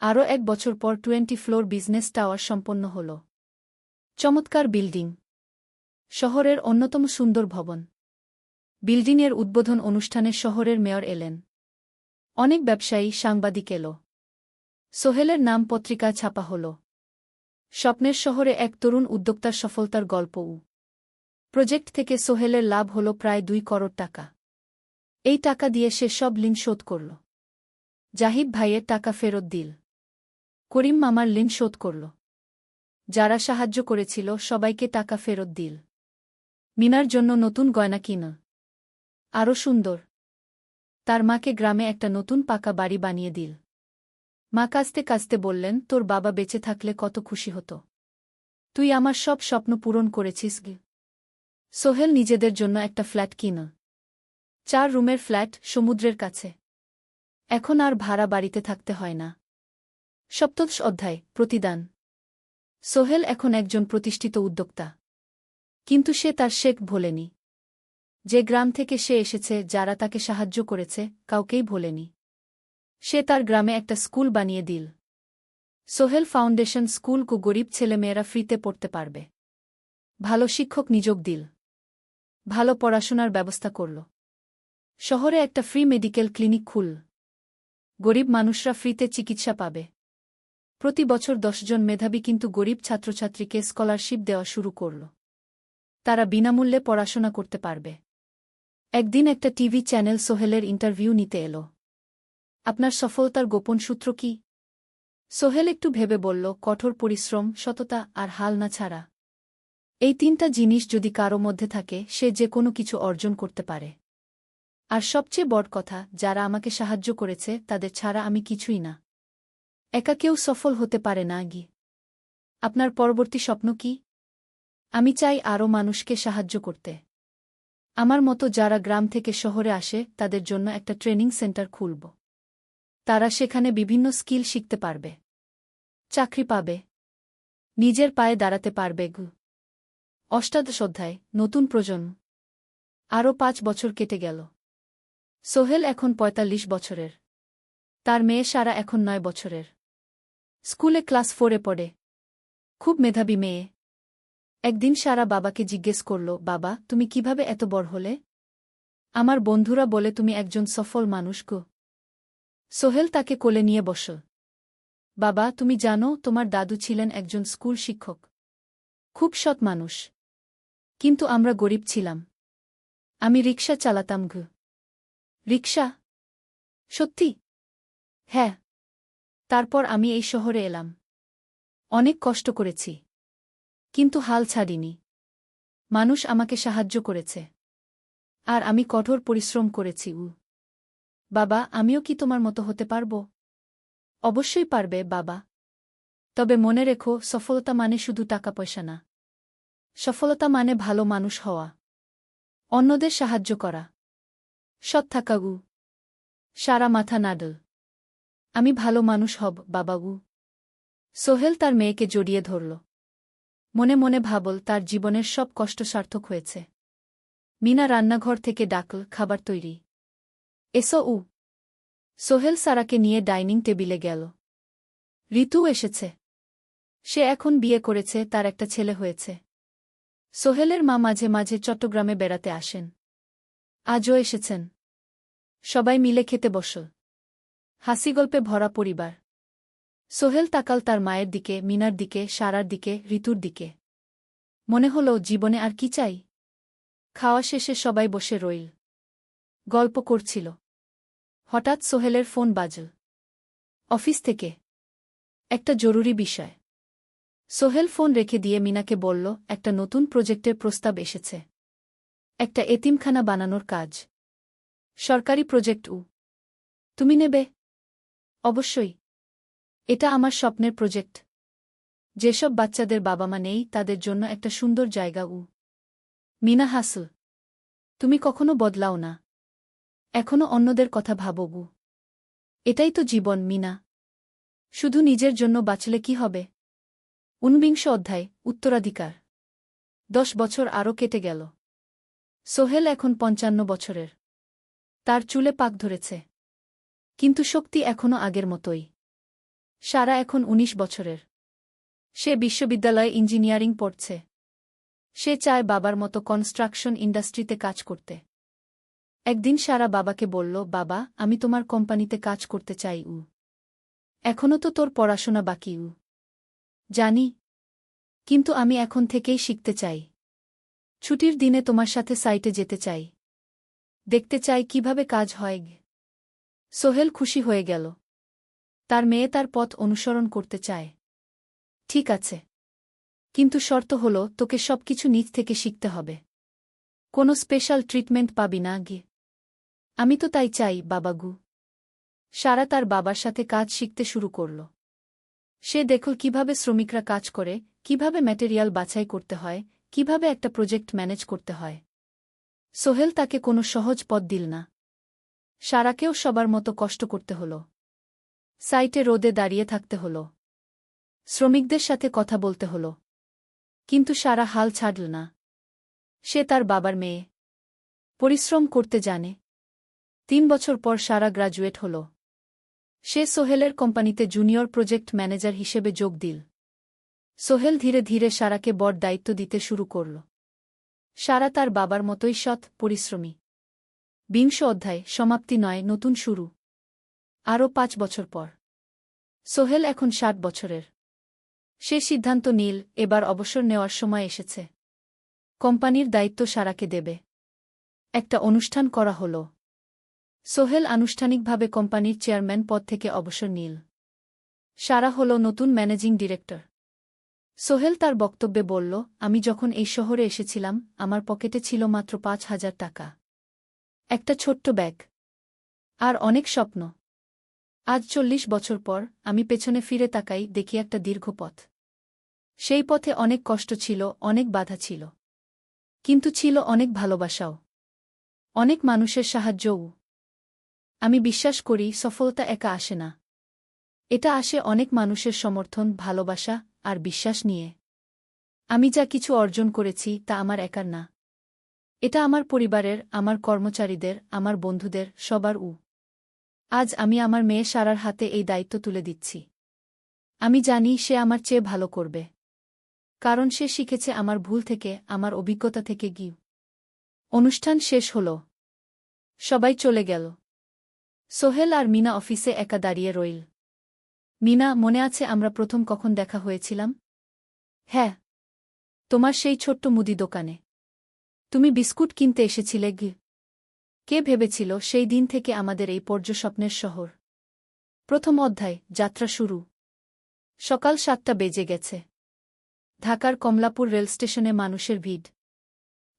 আরও ১ বছর পর 20 ফ্লোর বিজনেস টাওয়ার সম্পন্ন হল। চমৎকার বিল্ডিং, শহরের অন্যতম সুন্দর ভবন। বিল্ডিংয়ের উদ্বোধন অনুষ্ঠানে শহরের মেয়র এলেন। অনেক ব্যবসায়ী, সাংবাদিক এল। সোহেলের নাম পত্রিকা ছাপা হল। স্বপ্নের শহরে এক তরুণ উদ্যোক্তার সফলতার গল্প। প্রজেক্ট থেকে সোহেলের লাভ হল প্রায় ২ করোড় টাকা। এই টাকা দিয়ে সে সব ঋণ শোধ করল। জাহিদ ভাইয়ের টাকা ফেরত দিল। করিম মামার ঋণ শোধ করল। যারা সাহায্য করেছিল সবাইকে টাকা ফেরত দিল। মিনার জন্য নতুন গয়না কিনল। আরও সুন্দর। তার মাকে গ্রামে একটা নতুন পাকা বাড়ি বানিয়ে দিল। মা কাঁদতে কাঁদতে বললেন, তোর বাবা বেঁচে থাকলে কত খুশি হতো। তুই আমার সব স্বপ্ন পূরণ করেছিস গে। সোহেল নিজেদের জন্য একটা ফ্ল্যাট কিনল। 4 রুমের ফ্ল্যাট, সমুদ্রের কাছে। এখন আর ভাড়া বাড়িতে থাকতে হয় না। সপ্তদশ অধ্যায়, প্রতিদান। সোহেল এখন একজন প্রতিষ্ঠিত উদ্যোক্তা। কিন্তু সে তার শেখ ভোলেনি। যে গ্রাম থেকে সে এসেছে, যারা তাকে সাহায্য করেছে, কাউকেই ভোলেনি। সে তার গ্রামে একটা স্কুল বানিয়ে দিল। সোহেল ফাউন্ডেশন স্কুল কো গরিব ছেলেমেয়েরা ফ্রিতে পড়তে পারবে। ভালো শিক্ষক নিযোগ দিল। ভালো পড়াশোনার ব্যবস্থা করল। শহরে একটা ফ্রি মেডিকেল ক্লিনিক খুলল। গরিব মানুষরা ফ্রিতে চিকিৎসা পাবে। প্রতি বছর 10 জন মেধাবী কিন্তু গরিব ছাত্রছাত্রীকে স্কলারশিপ দেওয়া শুরু করল। তারা বিনামূল্যে পড়াশোনা করতে পারবে। একদিন একটা টিভি চ্যানেল সোহেলের ইন্টারভিউ নিতে এলো। আপনার সফলতার গোপন সূত্র কি? সোহেল একটু ভেবে বলল, কঠোর পরিশ্রম, সততা আর হাল না ছাড়া। এই 3টা জিনিস যদি কারো মধ্যে থাকে, সে যে কোনো কিছু অর্জন করতে পারে। আর সবচেয়ে বড় কথা, যারা আমাকে সাহায্য করেছে তাদের ছাড়া আমি কিছুই না। একা কেউ সফল হতে পারে না গি। আপনার পরবর্তী স্বপ্ন কি? আমি চাই আরও মানুষকে সাহায্য করতে। আমার মতো যারা গ্রাম থেকে শহরে আসে তাদের জন্য একটা ট্রেনিং সেন্টার খুলব। তারা সেখানে বিভিন্ন স্কিল শিখতে পারবে, চাকরি পাবে, নিজের পায়ে দাঁড়াতে পারবে। অষ্টাদশ অধ্যায়, নতুন প্রজন্ম। আরও 5 বছর কেটে গেল। সোহেল এখন 45 বছরের। তার মেয়ে সারা এখন 9 বছরের। স্কুলে ক্লাস 4-এ পড়ে। খুব মেধাবী মেয়ে। একদিন সারা বাবাকে জিজ্ঞেস করল, বাবা, তুমি কিভাবে এত বড় হলে? আমার বন্ধুরা বলে তুমি একজন সফল মানুষ গো। সোহেল তাকে কোলে নিয়ে বসল। বাবা, তুমি জানো তোমার দাদু ছিলেন একজন স্কুল শিক্ষক। খুব সৎ মানুষ। কিন্তু আমরা গরিব ছিলাম। আমি রিকশা চালাতাম গো। রিকশা? সত্যি? হ্যাঁ। তারপর আমি এই শহরে এলাম। অনেক কষ্ট করেছি। কিন্তু হাল ছাড়িনি। মানুষ আমাকে সাহায্য করেছে। আর আমি কঠোর পরিশ্রম করেছি। বাবা, আমিও কি তোমার মতো হতে পারব? অবশ্যই পারবে বাবা। তবে মনে রেখো, সফলতা মানে শুধু টাকা পয়সা না। সফলতা মানে ভালো মানুষ হওয়া, অন্যদের সাহায্য করা, সৎ থাকা। সারা মাথা নাডল। আমি ভালো মানুষ হব বাবাগু। সোহেল তার মেয়েকে জড়িয়ে ধরল। মনে মনে ভাবল, তার জীবনের সব কষ্ট সার্থক হয়েছে। মিনা রান্নাঘর থেকে ডাকল, খাবার তৈরি। এসো। সোহেল সারাকে নিয়ে ডাইনিং টেবিলে গেল। ঋতু এসেছে। সে এখন বিয়ে করেছে, তার একটা ছেলে হয়েছে। সোহেলের মা মাঝে মাঝে চট্টগ্রামে বেড়াতে আসেন। আজও এসেছেন। সবাই মিলে খেতে বসল। হাসিগল্পে ভরা পরিবার। সোহেল তাকাল তার মায়ের দিকে, মিনার দিকে, সারার দিকে, ঋতুর দিকে। মনে হল, জীবনে আর কি চাই? খাওয়া শেষে সবাই বসে রইল। গল্প করছিল। হঠাৎ সোহেলের ফোন বাজল। অফিস থেকে। একটা জরুরি বিষয়। সোহেল ফোন রেখে দিয়ে মিনাকে বলল, একটা নতুন প্রজেক্টের প্রস্তাব এসেছে। একটা এতিমখানা বানানোর কাজ। সরকারি প্রজেক্ট। তুমি নেবে? অবশ্যই। এটা আমার স্বপ্নের প্রজেক্ট। যেসব বাচ্চাদের বাবা মা নেই তাদের জন্য একটা সুন্দর জায়গা। মিনা হাসল। তুমি কখনো বদলাও না। এখনো অন্যদের কথা ভাবো। এটাই তো জীবন মিনা। শুধু নিজের জন্য বাঁচলে কি হবে? 49 অধ্যায়, উত্তরাধিকার। 10 বছর আরও কেটে গেল। সোহেল এখন 55 বছরের। তার চুলে পাক ধরেছে। কিন্তু শক্তি এখনো আগের মতোই। সারা এখন 19 বছরের। সে বিশ্ববিদ্যালয়ে ইঞ্জিনিয়ারিং পড়ছে। সে চায় বাবার মতো কনস্ট্রাকশন ইন্ডাস্ট্রিতে কাজ করতে। একদিন সারা বাবাকে বলল, বাবা, আমি তোমার কোম্পানিতে কাজ করতে চাই। এখনো তো তোর পড়াশোনা বাকি। জানি। কিন্তু আমি এখন থেকেই শিখতে চাই। ছুটির দিনে তোমার সাথে সাইটে যেতে চাই। দেখতে চাই কিভাবে কাজ হয়। সোহেল খুশি হয়ে গেল। তার মেয়ে তার পথ অনুসরণ করতে চায়। ঠিক আছে। কিন্তু শর্ত হল, তোকে সবকিছু নিজ থেকে শিখতে হবে। কোনো স্পেশাল ট্রিটমেন্ট পাবি না। আমি তো তাই চাই, বাবাগু। সারা তার বাবার সাথে কাজ শিখতে শুরু করল। সে দেখল কিভাবে শ্রমিকরা কাজ করে, কিভাবে ম্যাটেরিয়াল বাছাই করতে হয়, কিভাবে একটা প্রজেক্ট ম্যানেজ করতে হয়। সোহেল তাকে কোনো সহজ পথ দিল না। সারাকেও সবার মতো কষ্ট করতে হল। সাইটে রোদে দাঁড়িয়ে থাকতে হল। শ্রমিকদের সাথে কথা বলতে হল। কিন্তু সারা হাল ছাড়ল না। সে তার বাবার মেয়ে। পরিশ্রম করতে জানে। 3 বছর পর সারা গ্রাজুয়েট হল। সে সোহেলের কোম্পানিতে জুনিয়র প্রজেক্ট ম্যানেজার হিসেবে যোগ দিল। সোহেল ধীরে ধীরে সারাকে বড় দায়িত্ব দিতে শুরু করল। সারা তার বাবার মতোই সৎ, পরিশ্রমী। 20 অধ্যায়, সমাপ্তি নয়, নতুন শুরু। আরও 5 বছর পর সোহেল এখন 60 বছরের। সে সিদ্ধান্ত নিল, এবার অবসর নেওয়ার সময় এসেছে। কোম্পানির দায়িত্ব সারাকে দেবে। একটা অনুষ্ঠান করা হল। সোহেল আনুষ্ঠানিকভাবে কোম্পানির চেয়ারম্যান পদ থেকে অবসর নিল। সারা হল নতুন ম্যানেজিং ডিরেক্টর। সোহেল তার বক্তব্যে বলল, আমি যখন এই শহরে এসেছিলাম আমার পকেটে ছিল মাত্র 5,000 টাকা। একটা ছোট্ট ব্যাগ। আর অনেক স্বপ্ন। আজ 40 বছর পর আমি পেছনে ফিরে তাকাই, দেখি একটা দীর্ঘ পথ। সেই পথে অনেক কষ্ট ছিল, অনেক বাধা ছিল। কিন্তু ছিল অনেক ভালোবাসাও। অনেক মানুষের সাহায্যও। আমি বিশ্বাস করি সফলতা একা আসে না। এটা আসে অনেক মানুষের সমর্থন, ভালোবাসা আর বিশ্বাস নিয়ে। আমি যা কিছু অর্জন করেছি তা আমার একার না। এটা আমার পরিবারের, আমার কর্মচারীদের, আমার বন্ধুদের, সবার। আজ আমি আমার মেয়ে সারার হাতে এই দায়িত্ব তুলে দিচ্ছি। আমি জানি সে আমার চেয়ে ভালো করবে। কারণ সে শিখেছে আমার ভুল থেকে, আমার অভিজ্ঞতা থেকে। অনুষ্ঠান শেষ হল। সবাই চলে গেল। সোহেল আর মিনা অফিসে একা দাঁড়িয়ে রইল। মিনা, মনে আছে আমরা প্রথম কখন দেখা হয়েছিলাম? হ্যাঁ, তোমার সেই ছোট্ট মুদি দোকানে। তুমি বিস্কুট কিনতে এসেছিলে। কে ভেবেছিল সেই দিন থেকে আমাদের এই পর্যস্বপ্নের শহর। প্রথম অধ্যায়, যাত্রা শুরু। সকাল 7টা বেজে গেছে। ঢাকার কমলাপুর রেলস্টেশনে মানুষের ভিড়।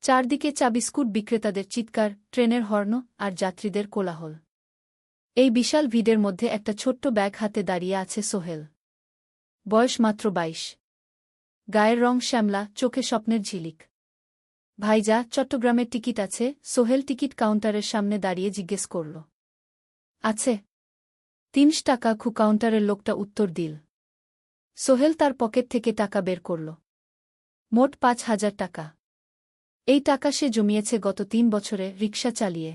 চারদিকে চা বিস্কুট বিক্রেতাদের চিৎকার, ট্রেনের হর্ন আর যাত্রীদের কোলাহল। এই বিশাল ভিড়ের মধ্যে একটা ছোট্ট ব্যাগ হাতে দাঁড়িয়ে আছে সোহেল। বয়স মাত্র 22। গায়ের রং শ্যামলা, চোখে স্বপ্নের ঝিলিক। ভাইজা, চট্টগ্রামের টিকিট আছে? সোহেল টিকিট কাউন্টারের সামনে দাঁড়িয়ে জিজ্ঞেস করল। আছে। 3 টাকা। কাউন্টারের লোকটা উত্তর দিল। সোহেল তার পকেট থেকে টাকা বের করল। মোট 5,000 টাকা। এই টাকা সে জমিয়েছে গত 3 বছরে রিকশা চালিয়ে।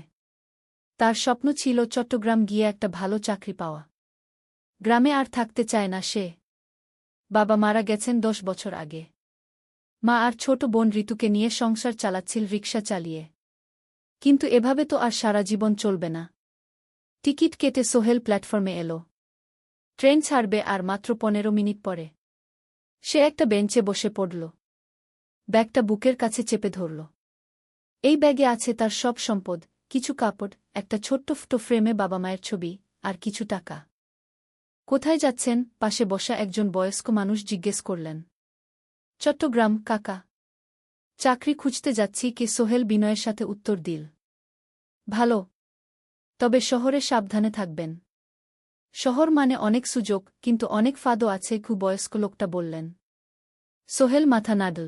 তার স্বপ্ন ছিল চট্টগ্রাম গিয়ে একটা ভালো চাকরি পাওয়া। গ্রামে আর থাকতে চায় না সে। বাবা মারা গেছেন 10 বছর আগে। মা আর ছোট বোন ঋতুকে নিয়ে সংসার চালাচ্ছিল রিকশা চালিয়ে। কিন্তু এভাবে তো আর সারা জীবন চলবে না। টিকিট কেটে সোহেল প্ল্যাটফর্মে এলো। ট্রেন ছাড়বে আর মাত্র 15 মিনিট পরে। সে একটা বেঞ্চে বসে পড়ল। ব্যাগটা বুকের কাছে চেপে ধরল। এই ব্যাগে আছে তার সব সম্পদ, কিছু কাপড়, একটা ছোট্ট ফটো ফ্রেমে বাবা মায়ের ছবি, আর কিছু টাকা। কোথায় যাচ্ছেন? পাশে বসা একজন বয়স্ক মানুষ জিজ্ঞেস করলেন। চট্টগ্রাম কাকা। চাকরি খুঁজতে যাচ্ছি। কে? সোহেল বিনয়ের সাথে উত্তর দিল। ভালো। তবে শহরে সাবধানে থাকবেন। শহর মানে অনেক সুযোগ, কিন্তু অনেক ফাঁদও আছে। বয়স্ক লোকটা বললেন। সোহেল মাথা নাড়ল।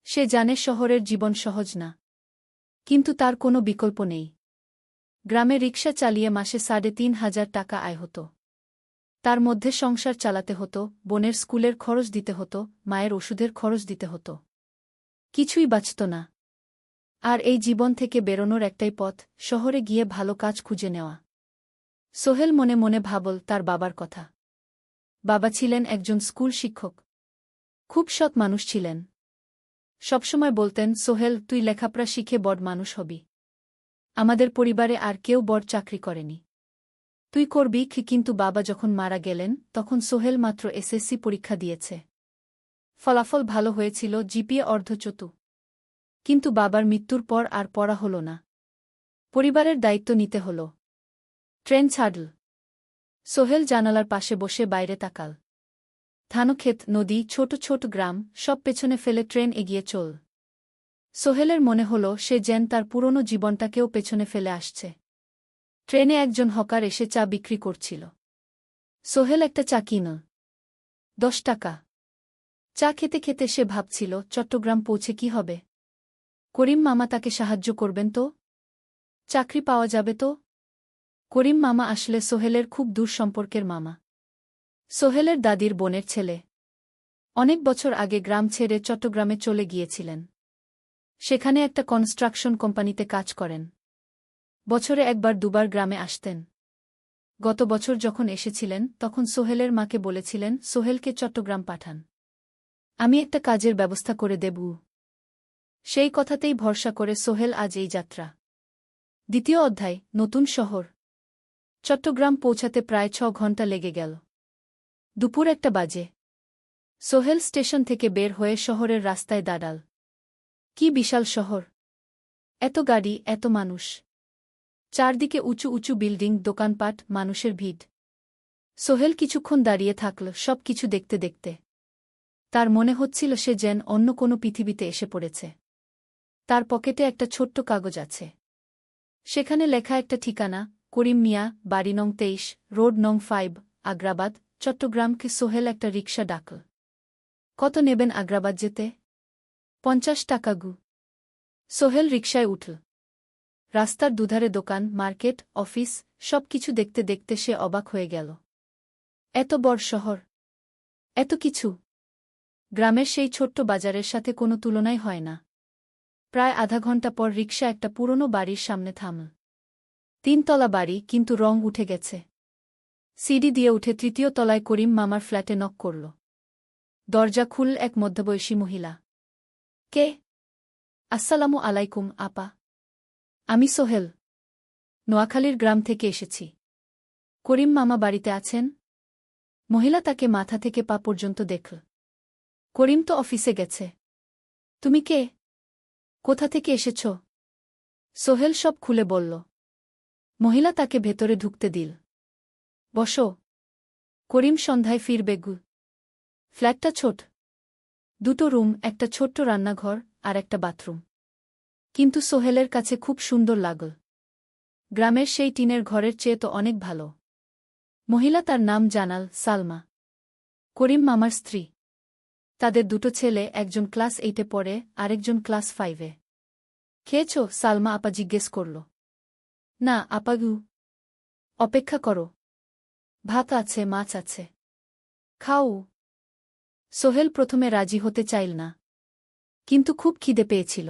সে জানে শহরের জীবন সহজ না। কিন্তু তার কোনো বিকল্প নেই। গ্রামে রিকশা চালিয়ে মাসে 3,500 টাকা আয় হতো। তার মধ্যে সংসার চালাতে হতো, বোনের স্কুলের খরচ দিতে হতো, মায়ের ওষুধের খরচ দিতে হতো। কিছুই বাঁচত না। আর এই জীবন থেকে বেরোনোর একটাই পথ, শহরে গিয়ে ভালো কাজ খুঁজে নেওয়া। সোহেল মনে মনে ভাবল তার বাবার কথা। বাবা ছিলেন একজন স্কুল শিক্ষক। খুব সৎ মানুষ ছিলেন। সবসময় বলতেন, সোহেল, তুই লেখাপড়া শিখে বড় মানুষ হবি। আমাদের পরিবারে আর কেউ বড় চাকরি করেনি। তুই করবি। কিন্তু বাবা যখন মারা গেলেন তখন সোহেল মাত্র এসএসসি পরীক্ষা দিয়েছে। ফলাফল ভালো হয়েছিল, জিপিএ অর্ধচতু। কিন্তু বাবার মৃত্যুর পর আর পড়া হল না। পরিবারের দায়িত্ব নিতে হল। ট্রেন ছাড়ল। সোহেল জানালার পাশে বসে বাইরে তাকাল। ধানক্ষেত, নদী, ছোট ছোট গ্রাম, সব পেছনে ফেলে ট্রেন এগিয়ে চল। সোহেলের মনে হল সে যেন তার পুরনো জীবনটাকেও পেছনে ফেলে আসছে। ট্রেনে একজন হকার এসে চা বিক্রি করছিল। সোহেল একটা চা কিন। 10 টাকা। চা খেতে খেতে সে ভাবছিল চট্টগ্রাম পৌঁছে কি হবে। করিম মামা তাকে সাহায্য করবেন তো? চাকরি পাওয়া যাবে তো? করিম মামা আসলে সোহেলের খুব দূর সম্পর্কের মামা। সোহেলের দাদির বোনের ছেলে। অনেক বছর আগে গ্রাম ছেড়ে চট্টগ্রামে চলে গিয়েছিলেন। সেখানে একটা কনস্ট্রাকশন কোম্পানিতে কাজ করেন। বছরে একবার দুবার গ্রামে আসতেন। গত বছর যখন এসেছিলেন তখন সোহেলের মাকে বলেছিলেন সোহেলকে চট্টগ্রাম পাঠান। আমি একটা কাজের ব্যবস্থা করে দেব। সেই কথাতেই ভরসা করে সোহেল আজ এই যাত্রা। দ্বিতীয় অধ্যায়, নতুন শহর। চট্টগ্রাম পৌঁছাতে প্রায় 6 ঘণ্টা লেগে গেল। দুপুর 1টা বাজে। সোহেল স্টেশন থেকে বের হয়ে শহরের রাস্তায় দাঁড়াল। কি বিশাল শহর! এত গাড়ি, এত মানুষ। চারদিকে উঁচু উঁচু বিল্ডিং, দোকানপাট, মানুষের ভিড়। সোহেল কিছুক্ষণ দাঁড়িয়ে থাকল সব কিছু দেখতে দেখতে। তার মনে হচ্ছিল সে যেন অন্য কোনো পৃথিবীতে এসে পড়েছে। তার পকেটে একটা ছোট্ট কাগজ আছে। সেখানে লেখা একটা ঠিকানা, করিম মিয়া, বাড়ি নং 23, রোড নং 5, আগ্রাবাদ, চট্টগ্রামকে। সোহেল একটা রিকশা ডাকল। কত নেবেন আগ্রাবাদ যেতে? 50 টাকা গু। সোহেল রিকশায় উঠল। রাস্তার দুধারে দোকান, মার্কেট, অফিস, সব কিছু দেখতে দেখতে সে অবাক হয়ে গেল। এত বড় শহর, এত কিছু! গ্রামের সেই ছোট্ট বাজারের সাথে কোনো তুলনাই হয় না। প্রায় আধা ঘণ্টা পর রিকশা একটা পুরনো বাড়ির সামনে থামল। 3 তলা বাড়ি, কিন্তু রং উঠে গেছে। সিঁড়ি দিয়ে উঠে 3য় তলায় করিম মামার ফ্ল্যাটে নক করল। দরজা খুলল এক মধ্যবয়সী মহিলা। কে? আসসালামু আলাইকুম আপা। আমি সোহেল। নোয়াখালীর গ্রাম থেকে এসেছি। করিম মামা বাড়িতে আছেন? মহিলা তাকে মাথা থেকে পা পর্যন্ত দেখল। করিম তো অফিসে গেছে। তুমি কে? কোথা থেকে এসেছ? সোহেল সব খুলে বলল। মহিলা তাকে ভেতরে ঢুকতে দিল। বসো। করিম সন্ধ্যায় ফিরবে গু। ফ্ল্যাটটা ছোট। 2টো রুম, একটা ছোট্ট রান্নাঘর আর একটা বাথরুম। কিন্তু সোহেলের কাছে খুব সুন্দর লাগল। গ্রামের সেই টিনের ঘরের চেয়ে তো অনেক ভালো। মহিলা তার নাম জানাল সালমা। করিম মামার স্ত্রী। তাদের 2টো ছেলে, একজন ক্লাস 8-এ পড়ে, আরেকজন ক্লাস 5-এ। খেয়েছ? সালমা আপা জিজ্ঞেস করল। না আপা গু। অপেক্ষা করো। ভাত আছে, মাছ আছে। খাও। সোহেল প্রথমে রাজি হতে চাইল না। কিন্তু খুব খিদে পেয়েছিল।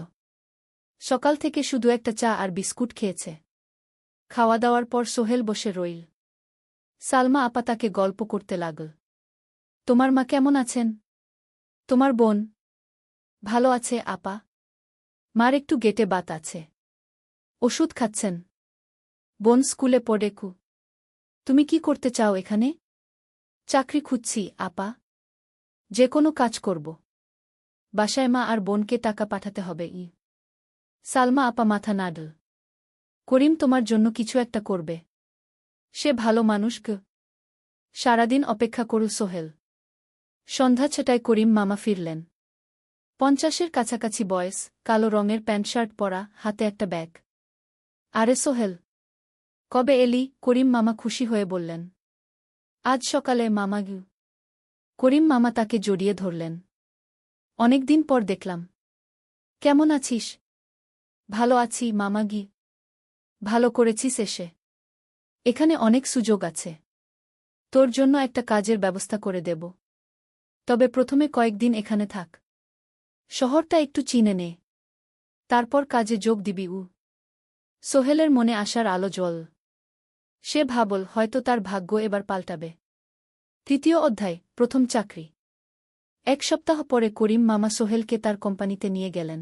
সকাল থেকে শুধু একটা চা আর বিস্কুট খেয়েছে। খাওয়া দাওয়ার পর সোহেল বসে রইল। সালমা আপা তাকে গল্প করতে লাগল। তোমার মা কেমন আছেন? তোমার বোন? ভালো আছে আপা। মার একটু গেটে বাত আছে। ওষুধ খাচ্ছেন। বোন স্কুলে পড়ে কু। তুমি কি করতে চাও এখানে? চাকরি খুঁজছি আপা। যে কোনো কাজ করব। বাসায় মা আর বোনকে টাকা পাঠাতে হবে। সালমা আপা মাথা নাড়ল। করিম তোমার জন্য কিছু একটা করবে। সে ভালো মানুষ গ। সারাদিন অপেক্ষা করু সোহেল। সন্ধ্যা 6টায় করিম মামা ফিরলেন। 50-এর কাছাকাছি বয়স, কালো রঙের প্যান্ট শার্ট পরা, হাতে একটা ব্যাগ। আরে সোহেল, কবে এলি? করিম মামা খুশি হয়ে বললেন। আজ সকালে মামা গু। করিম মামা তাকে জড়িয়ে ধরলেন। অনেকদিন পর দেখলাম। কেমন আছিস? ভালো আছি মামা গি। ভালো করেছিস এসে। এখানে অনেক সুযোগ আছে। তোর জন্য একটা কাজের ব্যবস্থা করে দেব। তবে প্রথমে কয়েকদিন এখানে থাক। শহরটা একটু চিনে নে। তারপর কাজে যোগ দিবি। সোহেলের মনে আসার আলো জ্বল। সে ভাবল হয়তো তার ভাগ্য এবার পাল্টাবে। 3য় অধ্যায়, প্রথম চাকরি। 1 সপ্তাহ পরে করিম মামা সোহেলকে তার কোম্পানিতে নিয়ে গেলেন।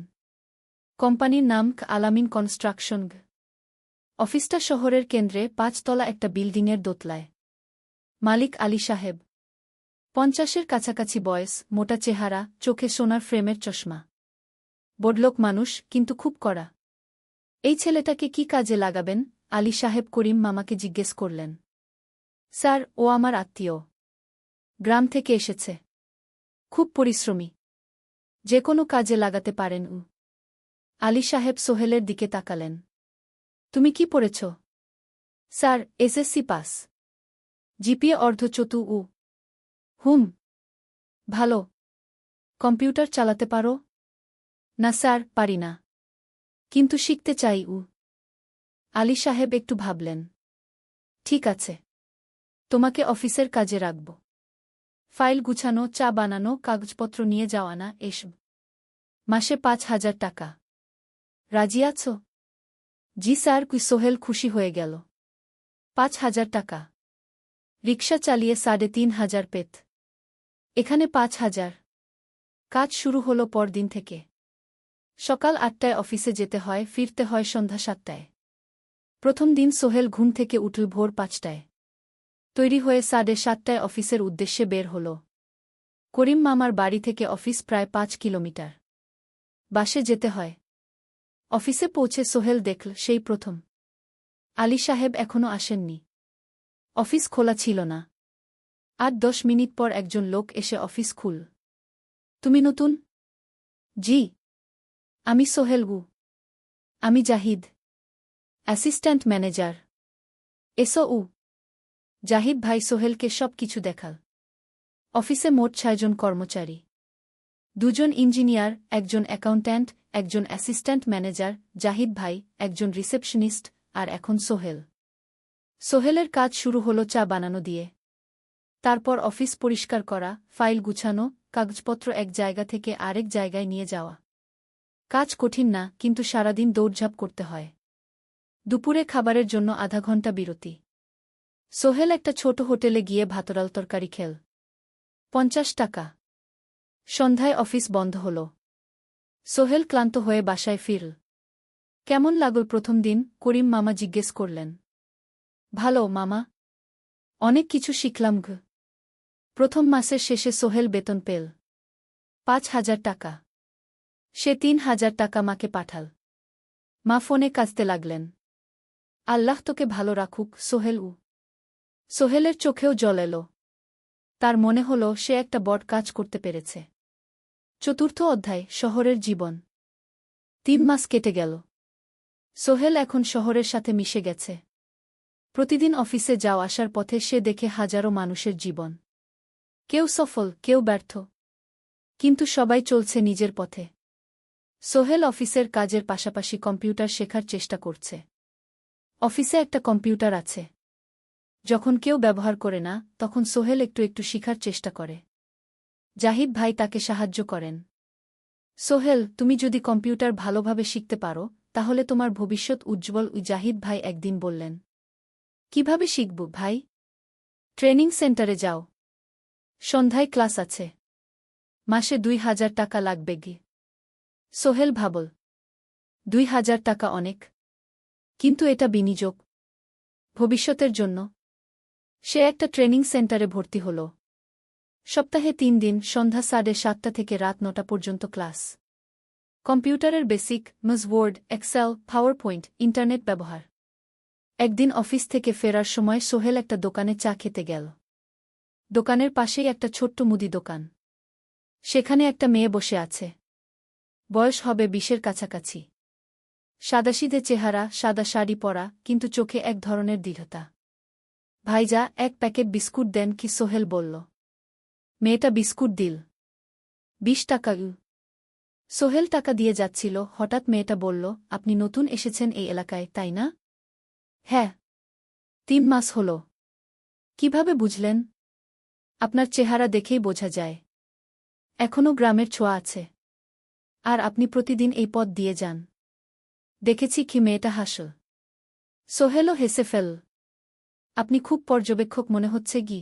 কোম্পানির নাম আলামিন কনস্ট্রাকশন। অফিসটা শহরের কেন্দ্রে 5 তলা একটা বিল্ডিংয়ের দোতলায়। মালিক আলী সাহেব। 50-এর কাছাকাছি বয়স, মোটা চেহারা, চোখে সোনার ফ্রেমের চশমা। বড়লোক মানুষ, কিন্তু খুব কড়া। এই ছেলেটাকে কি কাজে লাগাবেন? আলী সাহেব করিম মামাকে জিজ্ঞেস করলেন। স্যার, ও আমার আত্মীয়। গ্রাম থেকে এসেছে। খুব পরিশ্রমী। যে কোনো কাজে লাগাতে পারেন। আলী সাহেব সোহেলের দিকে তাকালেন। তুমি কি পড়েছ? Sir, SSC pass. জিপিএ অর্ধচতু উ। হুম। ভালো। কম্পিউটার চালাতে পারো? না স্যার, পারি না। কিন্তু শিখতে চাই উ। আলী সাহেব একটু ভাবলেন। ঠিক আছে। তোমাকে অফিসের কাজে রাখব। ফাইল গুছানো, চা বানানো, কাগজপত্র নিয়ে যাওয়া না, এসব। মাসে 5,000 টাকা। রাজি আছো? জি স্যার। সোহেল খুশি হয়ে গেল। 5,000 টাকা। রিকশা চালিয়ে 3,500 পেত। এখানে 5,000। কাজ শুরু হলো পরদিন থেকে। সকাল 8টায় অফিসে যেতে হয়, ফিরতে হয় সন্ধ্যা 7টায়। প্রথম দিন সোহেল ঘুম থেকে উঠল ভোর 5টায়। তৈরি হয়ে 7:30টায় অফিসের উদ্দেশ্যে বের হল। করিম মামার বাড়ি থেকে অফিস প্রায় 5 কিলোমিটার। বাসে যেতে হয়। অফিসে পৌঁছে সোহেল দেখল সেই প্রথম আলী সাহেব এখনও আসেননি। অফিস খোলা ছিল না। 8-10 মিনিট পর একজন লোক এসে অফিস খুল। তুমি নতুন? জি। আমি সোহেল গু। আমি জাহিদ, অ্যাসিস্ট্যান্ট ম্যানেজার। এসো উ। জাহিদ ভাই সোহেলকে সব কিছু দেখাল। অফিসে মোট 6 জন কর্মচারী। 2 জন ইঞ্জিনিয়ার, একজন অ্যাকাউন্ট্যান্ট, একজন অ্যাসিস্ট্যান্ট ম্যানেজার, জাহিদ ভাই, একজন রিসেপশনিস্ট, আর এখন সোহেল। সোহেলের কাজ শুরু হলো চা বানানো দিয়ে। তারপর অফিস পরিষ্কার করা, ফাইল গুছানো, কাগজপত্র এক জায়গা থেকে আরেক জায়গায় নিয়ে যাওয়া। কাজ কঠিন না, কিন্তু সারাদিন দৌড়ঝাঁপ করতে হয়। দুপুরে খাবারের জন্য আধা ঘন্টা বিরতি। সোহেল একটা ছোট হোটেলে গিয়ে ভাতডাল তরকারি খেল। 50 টাকা। সন্ধ্যায় অফিস বন্ধ হল। সোহেল ক্লান্ত হয়ে বাসায় ফিরল। কেমন লাগল প্রথম দিন? করিম মামা জিজ্ঞেস করলেন। ভালো মামা। অনেক কিছু শিখলাম ঘ। প্রথম মাসের শেষে সোহেল বেতন পেল 5,000 টাকা। সে 3,000 টাকা মাকে পাঠাল। মা ফোনে কাঁদতে লাগলেন। আল্লাহ তোকে ভালো রাখুক সোহেল উ। সোহেলের চোখেও জল এলো। তার মনে হল সে একটা বড় কাজ করতে পেরেছে। চতুর্থ অধ্যায়, শহরের জীবন। 3 মাস কেটে গেল। সোহেল এখন শহরের সাথে মিশে গেছে। প্রতিদিন অফিসে যাওয়া আসার পথে সে দেখে হাজারো মানুষের জীবন। কেউ সফল, কেউ ব্যর্থ। কিন্তু সবাই চলছে নিজের পথে। সোহেল অফিসের কাজের পাশাপাশি কম্পিউটার শেখার চেষ্টা করছে। অফিসে একটা কম্পিউটার আছে। যখন কেউ ব্যবহার করে না, তখন সোহেল একটু একটু শিখার চেষ্টা করে। জাহিদ ভাই তাকে সাহায্য করেন। সোহেল, তুমি যদি কম্পিউটার ভালোভাবে শিখতে পারো, তাহলে তোমার ভবিষ্যৎ উজ্জ্বল। জাহিদ ভাই একদিন বললেন। কিভাবে শিখব ভাই? ট্রেনিং সেন্টারে যাও। সন্ধ্যায় ক্লাস আছে। মাসে 2,000 টাকা লাগবে গে। সোহেল ভাবল। 2,000 টাকা অনেক। কিন্তু এটা বিনিয়োগ। ভবিষ্যতের জন্য। সে একটা ট্রেনিং সেন্টারে ভর্তি হল। সপ্তাহে 3 দিন, সন্ধ্যা 7:30 থেকে রাত 9টা পর্যন্ত ক্লাস। কম্পিউটারের basic, MS Word, Excel, PowerPoint, internet ব্যবহার। একদিন অফিস থেকে ফেরার সময় সোহেল একটা দোকানে চা খেতে গেল। দোকানের পাশেই একটা ছোট্ট মুদি দোকান। সেখানে একটা মেয়ে বসে আছে। বয়স হবে 20-এর কাছাকাছি। সাদাসিধে চেহারা, সাদা শাড়ি পরা, কিন্তু চোখে এক ধরনের দৃঢ়তা। ভাইজা, 1 প্যাকেট বিস্কুট দেন কি? সোহেল বলল। মেয়েটা বিস্কুট দিল। 20 টাকা। সোহেল টাকা দিয়ে যাচ্ছিল, হঠাৎ মেয়েটা বলল, আপনি নতুন এসেছেন এই এলাকায়, তাই না? হ্যাঁ। 3 মাস হল। কিভাবে বুঝলেন? আপনার চেহারা দেখেই বোঝা যায়। এখনও গ্রামের ছোঁয়া আছে। আর আপনি প্রতিদিন এই পথ দিয়ে যান। দেখেছি কি? মেয়েটা হাসল। সোহেলও হেসে ফেল। আপনি খুব পর্যবেক্ষক মনে হচ্ছে গি।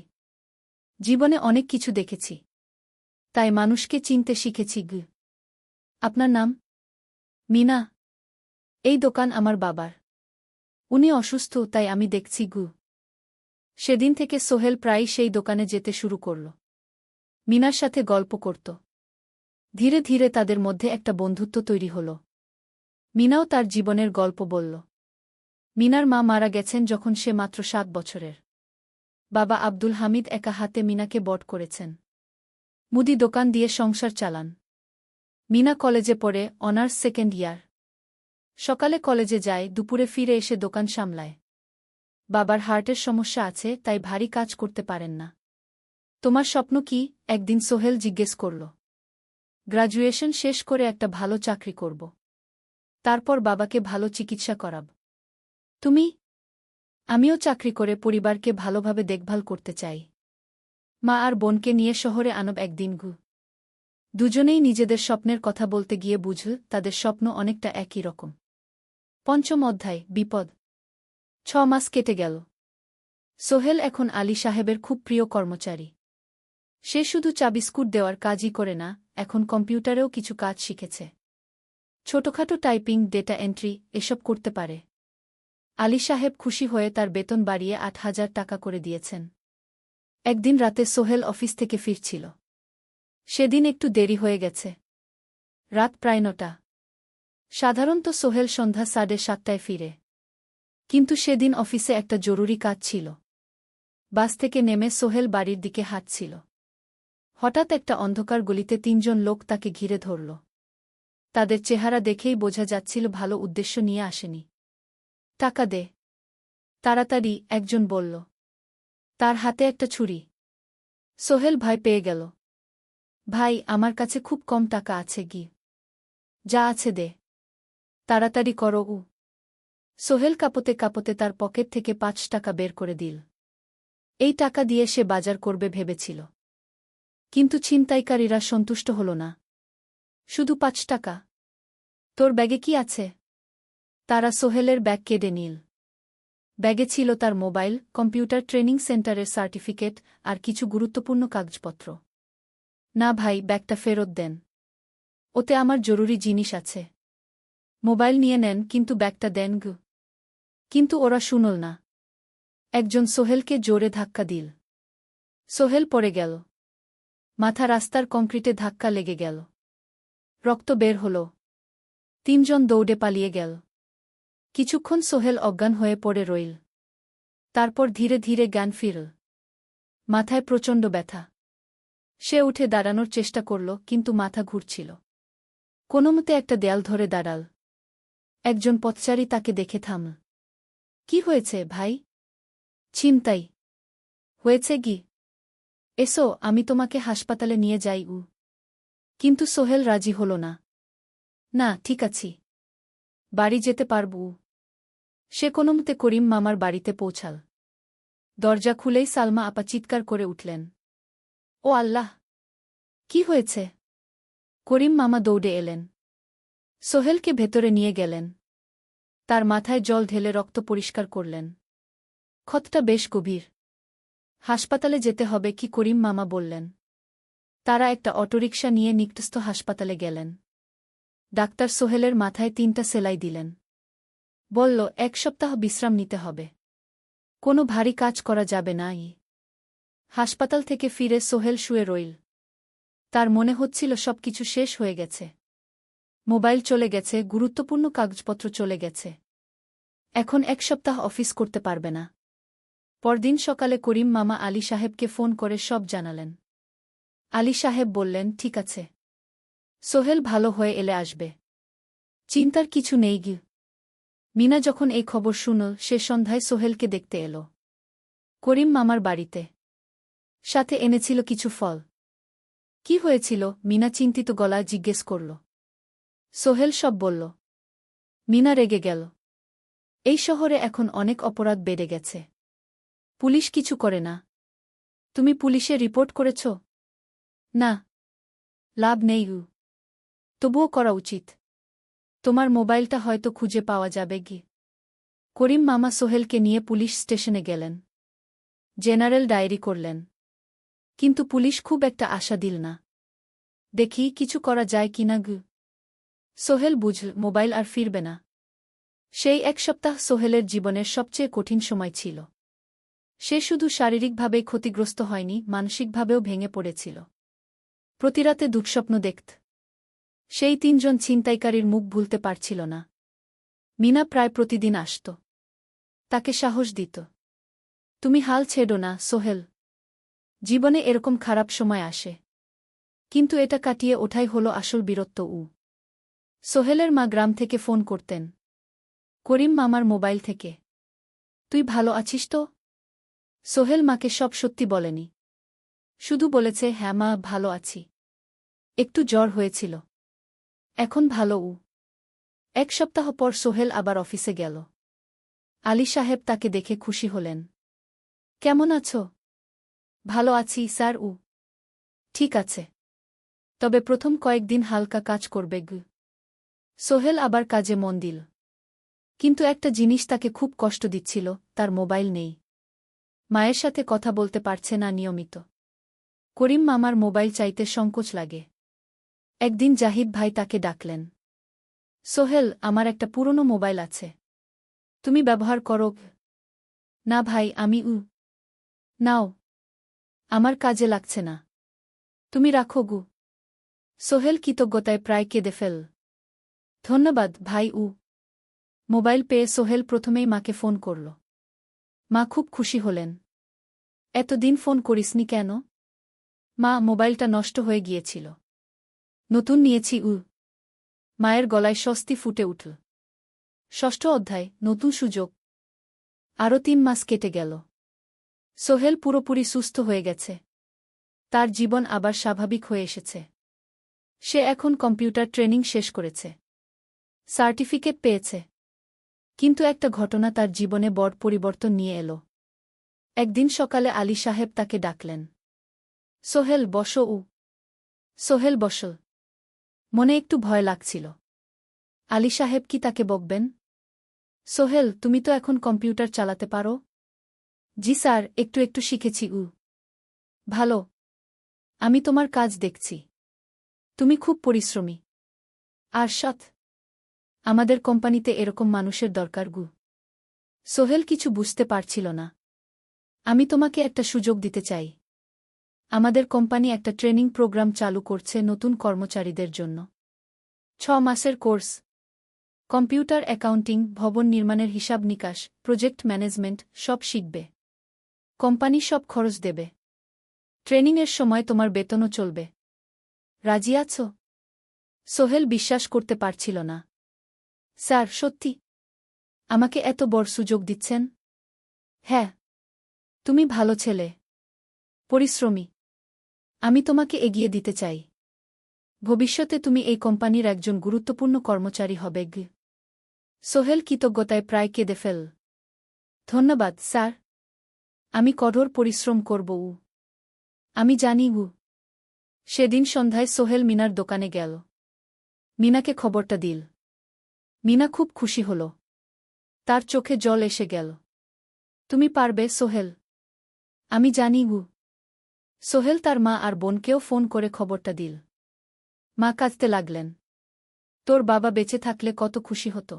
জীবনে অনেক কিছু দেখেছি। তাই মানুষকে চিনতে শিখেছি গ। আপনার নাম? মিনা। এই দোকান আমার বাবার। উনি অসুস্থ, তাই আমি দেখছি গু। সেদিন থেকে সোহেল প্রায়ই সেই দোকানে যেতে শুরু করল। মিনার সাথে গল্প করত। ধীরে ধীরে তাদের মধ্যে একটা বন্ধুত্ব তৈরি হল। মিনাও তার জীবনের গল্প বলল। মিনার মা মারা গেছেন যখন সে মাত্র 7 বছরের। বাবা আব্দুল হামিদ একা হাতে মিনাকে বড় করেছেন। মুদি দোকান দিয়ে সংসার চালান। মিনা কলেজে পড়ে, অনার্স 2nd ইয়ার। সকালে কলেজে যায়, দুপুরে ফিরে এসে দোকান সামলায়। বাবার হার্টের সমস্যা আছে, তাই ভারী কাজ করতে পারেন না। তোমার স্বপ্ন কি? একদিন সোহেল জিজ্ঞেস করল। গ্র্যাজুয়েশন শেষ করে একটা ভালো চাকরি করব। তারপর বাবাকে ভালো চিকিৎসা করাব। তুমি? আমিও চাকরি করে পরিবারকে ভালোভাবে দেখভাল করতে চাই। মা আর বোনকে নিয়ে শহরে আনব একদিন ঘু। দুজনেই নিজেদের স্বপ্নের কথা বলতে গিয়ে বুঝল তাদের স্বপ্ন অনেকটা একই রকম। পঞ্চম অধ্যায়, বিপদ। 6 মাস কেটে গেল। সোহেল এখন আলী সাহেবের খুব প্রিয় কর্মচারী। সে শুধু চা বিস্কুট দেওয়ার কাজই করে না, এখন কম্পিউটারেও কিছু কাজ শিখেছে। ছোটখাটো টাইপিং, ডেটা এন্ট্রি এসব করতে পারে। আলী সাহেব খুশি হয়ে তার বেতন বাড়িয়ে 8,000 টাকা করে দিয়েছেন। একদিন রাতে সোহেল অফিস থেকে ফিরছিল। সেদিন একটু দেরি হয়ে গেছে। রাত প্রায় 9টা। সাধারণত সোহেল সন্ধ্যা 7:30টায় ফিরে। কিন্তু সেদিন অফিসে একটা জরুরি কাজ ছিল। বাস থেকে নেমে সোহেল বাড়ির দিকে হাঁটছিল। হঠাৎ একটা অন্ধকার গলিতে 3 জন লোক তাকে ঘিরে ধরল। তাদের চেহারা দেখেই বোঝা যাচ্ছিল ভালো উদ্দেশ্য নিয়ে আসেনি। টাকা দে তাড়াতাড়ি, একজন বলল। তার হাতে একটা ছুরি। সোহেল ভয় পেয়ে গেল। ভাই, আমার কাছে খুব কম টাকা আছে গি। যা আছে দে। তাড়াতাড়ি করো। সোহেল কাঁপতে কাঁপতে তার পকেট থেকে 5 টাকা বের করে দিল। এই টাকা দিয়ে সে বাজার করবে ভেবেছিল। কিন্তু ছিনতাইকারীরা সন্তুষ্ট হল না। শুধু 5 টাকা? তোর ব্যাগে কি আছে? তারা সোহেলের ব্যাগ কেড়ে নিল। ব্যাগে ছিল তার মোবাইল, কম্পিউটার ট্রেনিং সেন্টারের সার্টিফিকেট আর কিছু গুরুত্বপূর্ণ কাগজপত্র। না ভাই, ব্যাগটা ফেরত দেন। ওতে আমার জরুরি জিনিস আছে। মোবাইল নিয়ে নেন, কিন্তু ব্যাগটা দেন গু। কিন্তু ওরা শুনল না। একজন সোহেলকে জোরে ধাক্কা দিল। সোহেল পড়ে গেল। মাথা রাস্তার কংক্রিটে ধাক্কা লেগে গেল। রক্ত বের হল। 3 জন দৌড়ে পালিয়ে গেল। কিছুক্ষণ সোহেল অজ্ঞান হয়ে পড়ে রইল। তারপর ধীরে ধীরে জ্ঞান ফিরল। মাথায় প্রচণ্ড ব্যথা। সে উঠে দাঁড়ানোর চেষ্টা করল, কিন্তু মাথা ঘুরছিল। কোনোমতে একটা দেয়াল ধরে দাঁড়াল। একজন পথচারী তাকে দেখে থামল। কি হয়েছে ভাই? ছিনতাই হয়েছে গি? এসো, আমি তোমাকে হাসপাতালে নিয়ে যাই। কিন্তু সোহেল রাজি হল না। না, ঠিক আছি। বাড়ি যেতে পারব। সে কোনোমতে করিম মামার বাড়িতে পৌঁছাল। দরজা খুলেই সালমা আপা চিৎকার করে উঠলেন। ও আল্লাহ! কি হয়েছে? করিম মামা দৌড়ে এলেন। সোহেলকে ভেতরে নিয়ে গেলেন। তার মাথায় জল ঢেলে রক্ত পরিষ্কার করলেন। ক্ষতটা বেশ গভীর। হাসপাতালে যেতে হবে কি? করিম মামা বললেন। তারা একটা অটোরিকশা নিয়ে নিকটস্থ হাসপাতালে গেলেন। ডাক্তার সোহেলের মাথায় 3টা সেলাই দিলেন। বলল, 1 সপ্তাহ বিশ্রাম নিতে হবে। কোনো ভারী কাজ করা যাবে না। হাসপাতাল থেকে ফিরে সোহেল শুয়ে রইল। তার মনে হচ্ছিল সবকিছু শেষ হয়ে গেছে। মোবাইল চলে গেছে, গুরুত্বপূর্ণ কাগজপত্র চলে গেছে। এখন 1 সপ্তাহ অফিস করতে পারবে না। পরদিন সকালে করিম মামা আলী সাহেবকে ফোন করে সব জানালেন। আলী সাহেব বললেন, ঠিক আছে। সোহেল ভালো হয়ে এলে আসবে। চিন্তার কিছু নেই গি। মিনা যখন এই খবর শুনল, সে সন্ধ্যায় সোহেলকে দেখতে এল করিম মামার বাড়িতে। সাথে এনেছিল কিছু ফল। কি হয়েছিল? মিনা চিন্তিত গলায় জিজ্ঞেস করল। সোহেল সব বলল। মিনা রেগে গেল। এই শহরে এখন অনেক অপরাধ বেড়ে গেছে। পুলিশ কিছু করে না। তুমি পুলিশে রিপোর্ট করেছ? না। লাভ নেই। তবুও করা উচিত। তোমার মোবাইলটা হয়তো খুঁজে পাওয়া যাবে গি। করিম মামা সোহেলকে নিয়ে পুলিশ স্টেশনে গেলেন। জেনারেল ডায়েরি করলেন। কিন্তু পুলিশ খুব একটা আশা দিল না। দেখি কিছু করা যায় কিনা গু। সোহেল বুঝল মোবাইল আর ফিরবে না। সেই 1 সপ্তাহ সোহেলের জীবনের সবচেয়ে কঠিন সময় ছিল। সে শুধু শারীরিকভাবেই ক্ষতিগ্রস্ত হয়নি, মানসিকভাবেও ভেঙে পড়েছিল। প্রতিরাতে দুঃস্বপ্ন দেখত। সেই 3 জন ছিনতাইকারীর মুখ ভুলতে পারছিল না। মিনা প্রায় প্রতিদিন আসত। তাকে সাহস দিত। তুমি হাল ছেড়ো না সোহেল। জীবনে এরকম খারাপ সময় আসে। কিন্তু এটা কাটিয়ে ওঠাই হলো আসল বীরত্ব। সোহেলের মা গ্রাম থেকে ফোন করতেন। করিম মামার মোবাইল থেকে। তুই ভালো আছিস তো? সোহেল মাকে সব সত্যি বলেনি। শুধু বলেছে, হ্যাঁ মা, ভালো আছি। একটু জ্বর হয়েছিল। এখন ভালো। 1 সপ্তাহ পর সোহেল আবার অফিসে গেল। আলী সাহেব তাকে দেখে খুশি হলেন। কেমন আছো? ভালো আছি স্যার। ঠিক আছে। তবে প্রথম কয়েকদিন হালকা কাজ করবে গু। সোহেল আবার কাজে মন দিল। কিন্তু একটা জিনিস তাকে খুব কষ্ট দিচ্ছিল, তার মোবাইল নেই। মায়ের সাথে কথা বলতে পারছে না নিয়মিত। করিম মামার মোবাইল চাইতে সংকোচ লাগে। একদিন জাহিদ ভাই তাকে ডাকলেন। সোহেল, আমার একটা পুরনো মোবাইল আছে। তুমি ব্যবহার করো? না ভাই, আমি নাও। আমার কাজে লাগছে না। তুমি রাখো গু। সোহেল কৃতজ্ঞতায় প্রায় কেঁদে ফেল। ধন্যবাদ ভাই। মোবাইল পেয়ে সোহেল প্রথমেই মাকে ফোন করল। মা খুব খুশি হলেন। এতদিন ফোন করিসনি কেন? মা, মোবাইলটা নষ্ট হয়ে গিয়েছিল। নতুন নিয়েছি। মায়ের গলায় স্বস্তি ফুটে উঠল। 6ষ্ঠ অধ্যায়, নতুন সুযোগ। আরও 3 মাস কেটে গেল। সোহেল পুরোপুরি সুস্থ হয়ে গেছে। তার জীবন আবার স্বাভাবিক হয়ে এসেছে। সে এখন কম্পিউটার ট্রেনিং শেষ করেছে। সার্টিফিকেট পেয়েছে। কিন্তু একটা ঘটনা তার জীবনে বড় পরিবর্তন নিয়ে এলো। একদিন সকালে আলী সাহেব তাকে ডাকলেন। সোহেল, বসো। সোহেল বসল। মনে একটু ভয় লাগছিল। আলী সাহেব কি তাকে বকবেন? সোহেল, তুমি তো এখন কম্পিউটার চালাতে পারো? জি স্যার, একটু একটু শিখেছি। ভালো। আমি তোমার কাজ দেখছি। তুমি খুব পরিশ্রমী আর সৎ। আমাদের কোম্পানিতে এরকম মানুষের দরকার গু। সোহেল কিছু বুঝতে পারছিল না। আমি তোমাকে একটা সুযোগ দিতে চাই। আমাদের কোম্পানি একটা ট্রেনিং প্রোগ্রাম চালু করছে নতুন কর্মচারীদের জন্য। 6 মাসের কোর্স। কম্পিউটার অ্যাকাউন্টিং, ভবন নির্মাণের হিসাব নিকাশ, প্রজেক্ট ম্যানেজমেন্ট সব শিখবে। কোম্পানি সব খরচ দেবে। ট্রেনিংয়ের সময় তোমার বেতনও চলবে। রাজি আছো? সোহেল বিশ্বাস করতে পারছিল না। স্যার, সত্যি? আমাকে এত বড় সুযোগ দিচ্ছেন? হ্যাঁ। তুমি ভালো ছেলে, পরিশ্রমী। আমি তোমাকে এগিয়ে দিতে চাই। ভবিষ্যতে তুমি এই কোম্পানির একজন গুরুত্বপূর্ণ কর্মচারী হবে। সোহেল কৃতজ্ঞতায় প্রায় কেঁদে ফেল। ধন্যবাদ স্যার। আমি কঠোর পরিশ্রম করব। আমি জানি। সেদিন সন্ধ্যায় সোহেল মিনার দোকানে গেল। মিনাকে খবরটা দিল। মিনা খুব খুশি হল। তার চোখে জল এসে গেল। তুমি পারবে সোহেল। আমি জানি। সোহেল তার মা আর বোনকেও ফোন করে খবরটা দিল। মা কাঁদতে লাগলেন। তোর বাবা বেঁচে থাকলে কত খুশি হতো।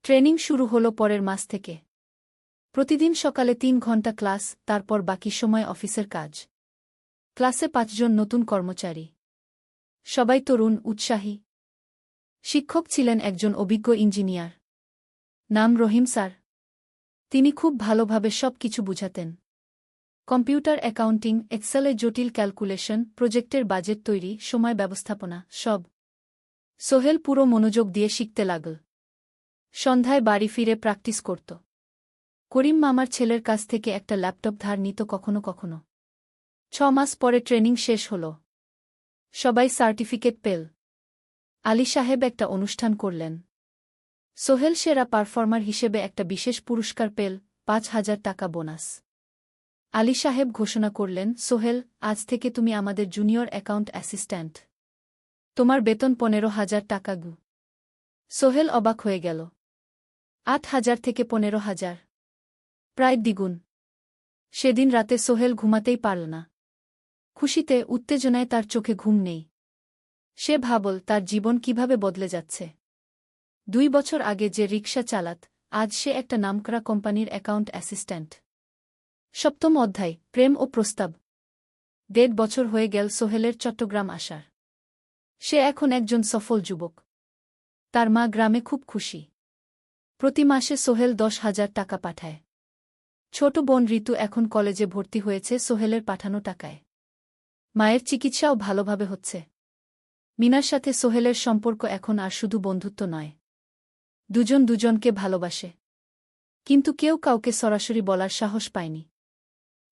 ট্রেনিং শুরু হলো পরের মাস থেকে। প্রতিদিন সকালে 3 ঘন্টা ক্লাস, তারপর বাকি সময় অফিসের কাজ। ক্লাসে 5 জন নতুন কর্মচারী। সবাই তরুণ, উৎসাহী। শিক্ষক ছিলেন একজন অভিজ্ঞ ইঞ্জিনিয়ার। নাম রহিম স্যার। তিনি খুব ভালোভাবে সব কিছু বুঝাতেন। কম্পিউটার অ্যাকাউন্টিং, এক্সেলে জটিল ক্যালকুলেশন, প্রজেক্টের বাজেট তৈরি, সময় ব্যবস্থাপনা সব। সোহেল পুরো মনোযোগ দিয়ে শিখতে লাগল। সন্ধ্যায় বাড়ি ফিরে প্র্যাকটিস করত। করিম মামার ছেলের কাছ থেকে একটা ল্যাপটপ ধার নিত কখনো কখনো। 6 মাস পরে ট্রেনিং শেষ হল। সবাই সার্টিফিকেট পেল। আলী সাহেব একটা অনুষ্ঠান করলেন। সোহেল সেরা পারফর্মার হিসেবে একটা বিশেষ পুরস্কার পেল, 5,000 টাকা বোনাস। আলী সাহেব ঘোষণা করলেন, সোহেল, আজ থেকে তুমি আমাদের জুনিয়র অ্যাকাউন্ট অ্যাসিস্ট্যান্ট। তোমার বেতন 15,000 টাকা। সোহেল অবাক হয়ে গেল। 8,000 থেকে 15,000, প্রায় দ্বিগুণ। সেদিন রাতে সোহেল ঘুমাতেই পারল না। খুশিতে, উত্তেজনায় তার চোখে ঘুম নেই। সে ভাবল তার জীবন কিভাবে বদলে যাচ্ছে। 2 বছর আগে যে রিকশা চালাত, আজ সে একটা নামকরা কোম্পানির অ্যাকাউন্ট অ্যাসিস্ট্যান্ট। 7ম অধ্যায়, প্রেম ও প্রস্তাব। 1.5 বছর হয়ে গেল সোহেলের চট্টগ্রাম আসার। সে এখন একজন সফল যুবক। তার মা গ্রামে খুব খুশি। প্রতি মাসে সোহেল 10,000 টাকা পাঠায়। ছোট বোন ঋতু এখন কলেজে ভর্তি হয়েছে সোহেলের পাঠানো টাকায়। মায়ের চিকিৎসাও ভালোভাবে হচ্ছে। মিনার সাথে সোহেলের সম্পর্ক এখন আর শুধু বন্ধুত্ব নয়। দুজন দুজনকে ভালোবাসে। কিন্তু কেউ কাউকে সরাসরি বলার সাহস পায়নি।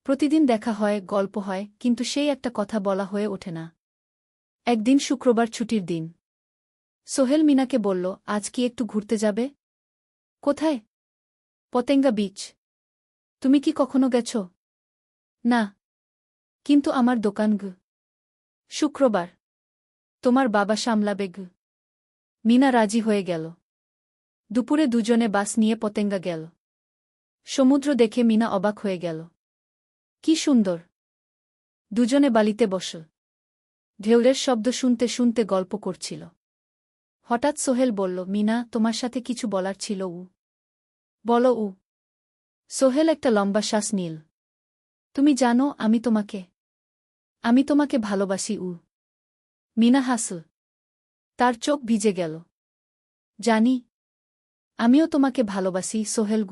প্রতিদিন দেখা হয়, গল্প হয়, কিন্তু সেই একটা কথা বলা হয়ে ওঠে না। একদিন শুক্রবার ছুটির দিন। সোহেল মিনাকে বলল, আজ কি একটু ঘুরতে যাবে? কোথায়? পতেঙ্গা বিচ। তুমি কি কখনো গেছ? না। কিন্তু আমার দোকান শুক্রবার। তোমার বাবা সামলাবে মিনা রাজি হয়ে গেল। দুপুরে দুজনে বাস নিয়ে পতেঙ্গা গেল। সমুদ্র দেখে মিনা অবাক হয়ে গেল। কি সুন্দর! দুজনে বালিতে বসল। ঢেউয়ের শব্দ শুনতে শুনতে গল্প করছিল। হঠাৎ সোহেল বলল, মিনা, তোমার সাথে কিছু বলার ছিল। বলো। সোহেল একটা লম্বা শ্বাস নিল। তুমি জানো, আমি তোমাকে ভালোবাসি। মিনা হাসল। তার চোখ ভিজে গেল। জানি। আমিও তোমাকে ভালোবাসি সোহেল।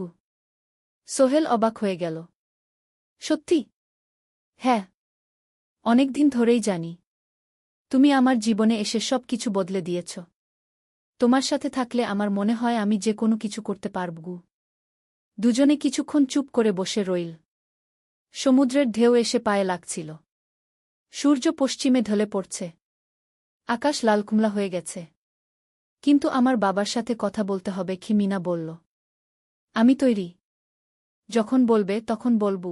সোহেল অবাক হয়ে গেল। সত্যি? হ্যাঁ। অনেকদিন ধরেই জানি। তুমি আমার জীবনে এসে সব কিছু বদলে দিয়েছ। তোমার সাথে থাকলে আমার মনে হয় আমি যে কোনো কিছু করতে পারব। দুজনে কিছুক্ষণ চুপ করে বসে রইল। সমুদ্রের ঢেউ এসে পায়ে লাগছিল। সূর্য পশ্চিমে ঢলে পড়ছে। আকাশ লালকুমলা হয়ে গেছে। কিন্তু আমার বাবার সাথে কথা বলতে হবে, কি মিনা বলল। আমি তৈরি। যখন বলবে তখন বলব।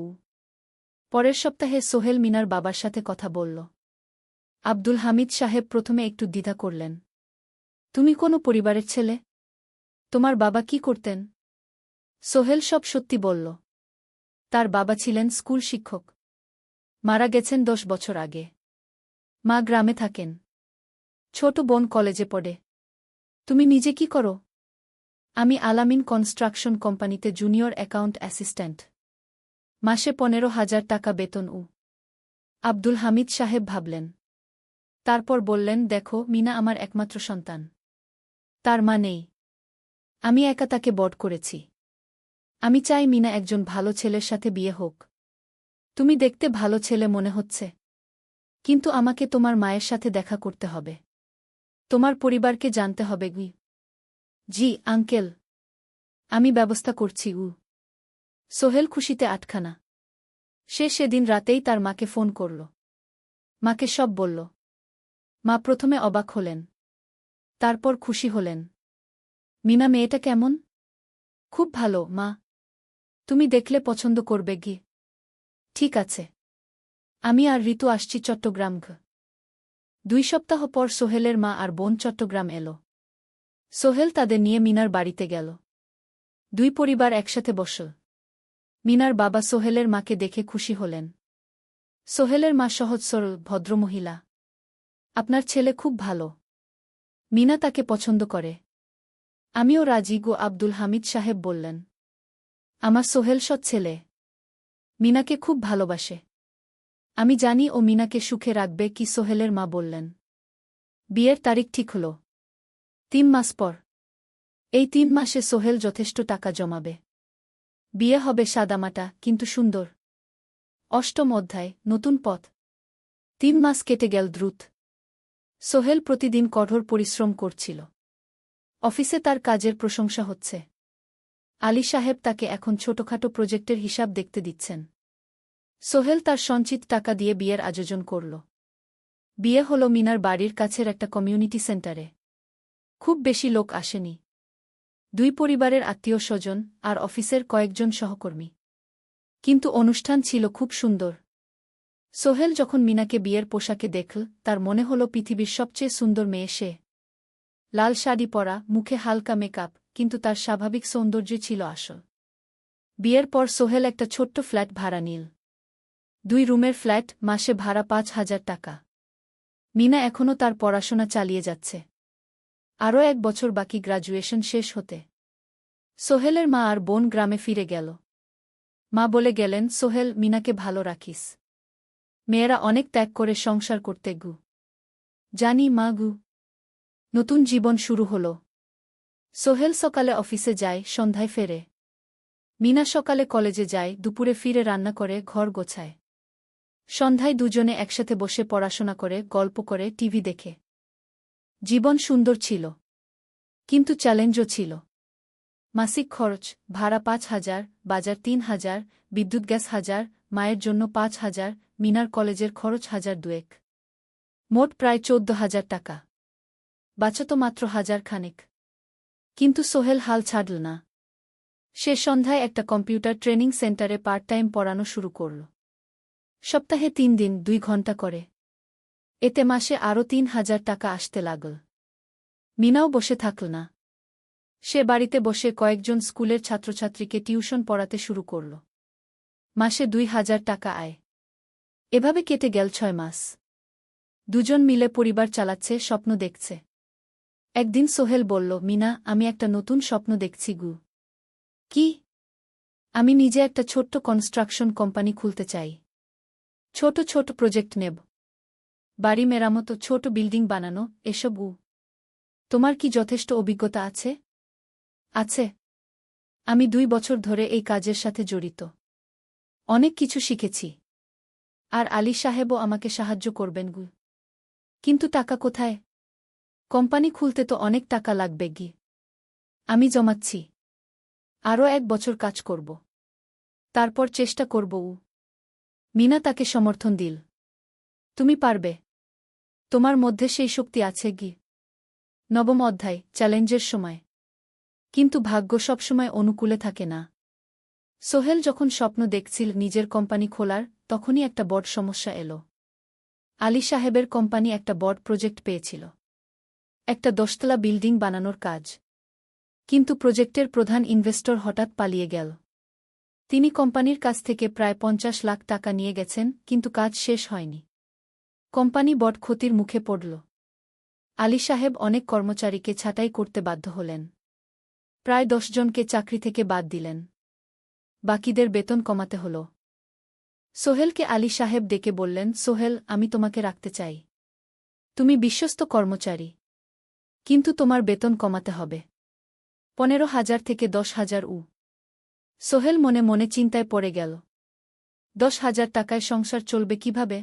পরের সপ্তাহে সোহেল মিনার বাবার সাথে কথা বলল। আব্দুল হামিদ সাহেব প্রথমে একটু দ্বিধা করলেন। তুমি কোনো পরিবারের ছেলে? তোমার বাবা কি করতেন? সোহেল সব সত্যি বলল। তার বাবা ছিলেন স্কুল শিক্ষক। মারা গেছেন 10 বছর আগে। মা গ্রামে থাকেন। ছোট বোন কলেজে পড়ে। তুমি নিজে কি করো? আমি আলামিন কনস্ট্রাকশন কোম্পানিতে জুনিয়র অ্যাকাউন্ট অ্যাসিস্ট্যান্ট। মাসে 15,000 টাকা বেতন। আব্দুল হামিদ সাহেব ভাবলেন। তারপর বললেন, দেখো মিনা আমার একমাত্র সন্তান। তার মা নেই। আমি একা তাকে বড় করেছি। আমি চাই মিনা একজন ভালো ছেলের সাথে বিয়ে হোক। তুমি দেখতে ভালো ছেলে মনে হচ্ছে। কিন্তু আমাকে তোমার মায়ের সাথে দেখা করতে হবে। তোমার পরিবারকে জানতে হবে। জি আঙ্কেল। আমি ব্যবস্থা করছি। সোহেল খুশিতে আটখানা। সে সেদিন রাতেই তার মাকে ফোন করল। মাকে সব বলল। মা প্রথমে অবাক হলেন। তারপর খুশি হলেন। মিনা মেয়েটা কেমন? খুব ভালো মা। তুমি দেখলে পছন্দ করবে। ঠিক আছে। আমি আর ঋতু আসছি চট্টগ্রাম। 2 সপ্তাহ পর সোহেলের মা আর বোন চট্টগ্রাম এলো। সোহেল তাদের নিয়ে মিনার বাড়িতে গেল। 2 পরিবার একসাথে বসল। মিনার বাবা সোহেলের মাকে দেখে খুশি হলেন। সোহেলের মা সহজ সরল ভদ্রমহিলা। আপনার ছেলে খুব ভালো। মিনা তাকে পছন্দ করে। আমিও রাজি। আব্দুল হামিদ সাহেব বললেন। আমার সোহেল সৎ ছেলে। মিনাকে খুব ভালোবাসে। আমি জানি ও মিনাকে সুখে রাখবে। কি সোহেলের মা বললেন। বিয়ের তারিখ ঠিক হল 3 মাস পর। এই 3 মাসে সোহেল যথেষ্ট টাকা জমাবে। বিয়ে হবে সাদামাটা কিন্তু সুন্দর। 8ম অধ্যায়, নতুন পথ। 3 মাস কেটে গেল দ্রুত। সোহেল প্রতিদিন কঠোর পরিশ্রম করছিল। অফিসে তার কাজের প্রশংসা হচ্ছে। আলী সাহেব তাকে এখন ছোটখাটো প্রজেক্টের হিসাব দেখতে দিচ্ছেন। সোহেল তার সঞ্চিত টাকা দিয়ে বিয়ের আয়োজন করল। বিয়ে হল মিনার বাড়ির কাছের একটা কমিউনিটি সেন্টারে। খুব বেশি লোক আসেনি। 2 পরিবারের আত্মীয় স্বজন আর অফিসের কয়েকজন সহকর্মী। কিন্তু অনুষ্ঠান ছিল খুব সুন্দর। সোহেল যখন মিনাকে বিয়ের পোশাকে দেখল, তার মনে হল পৃথিবীর সবচেয়ে সুন্দর মেয়ে সে। লাল শাড়ি পরা, মুখে হালকা মেকআপ, কিন্তু তার স্বাভাবিক সৌন্দর্য ছিল আসল। বিয়ের পর সোহেল একটা ছোট্ট ফ্ল্যাট ভাড়া নিল। 2 রুমের ফ্ল্যাট, মাসে ভাড়া 5,000 টাকা। মিনা এখনও তার পড়াশোনা চালিয়ে যাচ্ছে। আরও 1 বছর বাকি গ্র্যাজুয়েশন শেষ হতে। সোহেলের মা আর বোন গ্রামে ফিরে গেল। মা বলে গেলেন, সোহেল, মিনাকে ভালো রাখিস। মেয়েরা অনেক ত্যাগ করে সংসার করতে। জানি মা। নতুন জীবন শুরু হল। সোহেল সকালে অফিসে যায়, সন্ধ্যায় ফেরে। মিনা সকালে কলেজে যায়, দুপুরে ফিরে রান্না করে, ঘর গোছায়। সন্ধ্যায় দুজনে একসাথে বসে পড়াশোনা করে, গল্প করে, টিভি দেখে। জীবন সুন্দর ছিল। কিন্তু চ্যালেঞ্জও ছিল। মাসিক খরচ, ভাড়া ৫,০০০, বাজার ৩,০০০, বিদ্যুৎ গ্যাস ১,০০০, মায়ের জন্য ৫,০০০, মিনার কলেজের খরচ ১,০০০ মোট প্রায় ১৪,০০০ টাকা। বাঁচত মাত্র ১,০০০ খানেক। কিন্তু সোহেল হাল ছাড়ল না। সে সন্ধ্যায় একটা কম্পিউটার ট্রেনিং সেন্টারে পার্ট টাইম পড়ানো শুরু করল। সপ্তাহে ৩ দিন ২ ঘণ্টা করে। এতে মাসে আরও ৩,০০০ টাকা আসতে লাগল। মিনাও বসে থাকল না। সে বাড়িতে বসে কয়েকজন স্কুলের ছাত্রছাত্রীকে টিউশন পড়াতে শুরু করল। মাসে ২,০০০ টাকা আয়। এভাবে কেটে গেল ৬ মাস। দুজন মিলে পরিবার চালাচ্ছে, স্বপ্ন দেখছে। একদিন সোহেল বলল, মিনা, আমি একটা নতুন স্বপ্ন দেখছি গু। কি? আমি নিজে একটা ছোট্ট কনস্ট্রাকশন কোম্পানি খুলতে চাই। ছোট ছোট প্রজেক্ট নেব। বাড়ি মেরামত, ছোট বিল্ডিং বানানো, এসব। তোমার কি যথেষ্ট অভিজ্ঞতা আছে? আছে। আমি ২ বছর ধরে এই কাজের সাথে জড়িত। অনেক কিছু শিখেছি। আর আলী সাহেবও আমাকে সাহায্য করবেন গু। কিন্তু টাকা কোথায়? কোম্পানি খুলতে তো অনেক টাকা লাগবে গি। আমি জমাচ্ছি। আরও ১ বছর কাজ করব। তারপর চেষ্টা করব। মিনা তাকে সমর্থন দিল। তুমি পারবে। তোমার মধ্যে সেই শক্তি আছে গি। নবম অধ্যায়, চ্যালেঞ্জের সময়। কিন্তু ভাগ্য সবসময় অনুকূলে থাকে না। সোহেল যখন স্বপ্ন দেখছিল নিজের কোম্পানি খোলার, তখনই একটা বড় সমস্যা এলো। আলী সাহেবের কোম্পানি একটা বড় প্রজেক্ট পেয়েছিল। একটা ১০তলা বিল্ডিং বানানোর কাজ। কিন্তু প্রজেক্টের প্রধান ইনভেস্টর হঠাৎ পালিয়ে গেল। তিনি কোম্পানির কাছ থেকে প্রায় ৫০ লাখ টাকা নিয়ে গেছেন, কিন্তু কাজ শেষ হয়নি। কোম্পানি বড় ক্ষতির মুখে পড়ল। আলী সাহেব অনেক কর্মচারীকে ছাঁটাই করতে বাধ্য হলেন। প্রায় ১০ জনকে চাকরি থেকে বাদ দিলেন। বাকিদের বেতন কমাতে হল। সোহেলকে আলী সাহেব ডেকে বললেন, সোহেল, আমি তোমাকে রাখতে চাই। তুমি বিশ্বস্ত কর্মচারী। কিন্তু তোমার বেতন কমাতে হবে। ১৫,০০০ থেকে ১০,০০০। সোহেল মনে মনে চিন্তায় পড়ে গেল। ১০,০০০ টাকায় সংসার চলবে কিভাবে?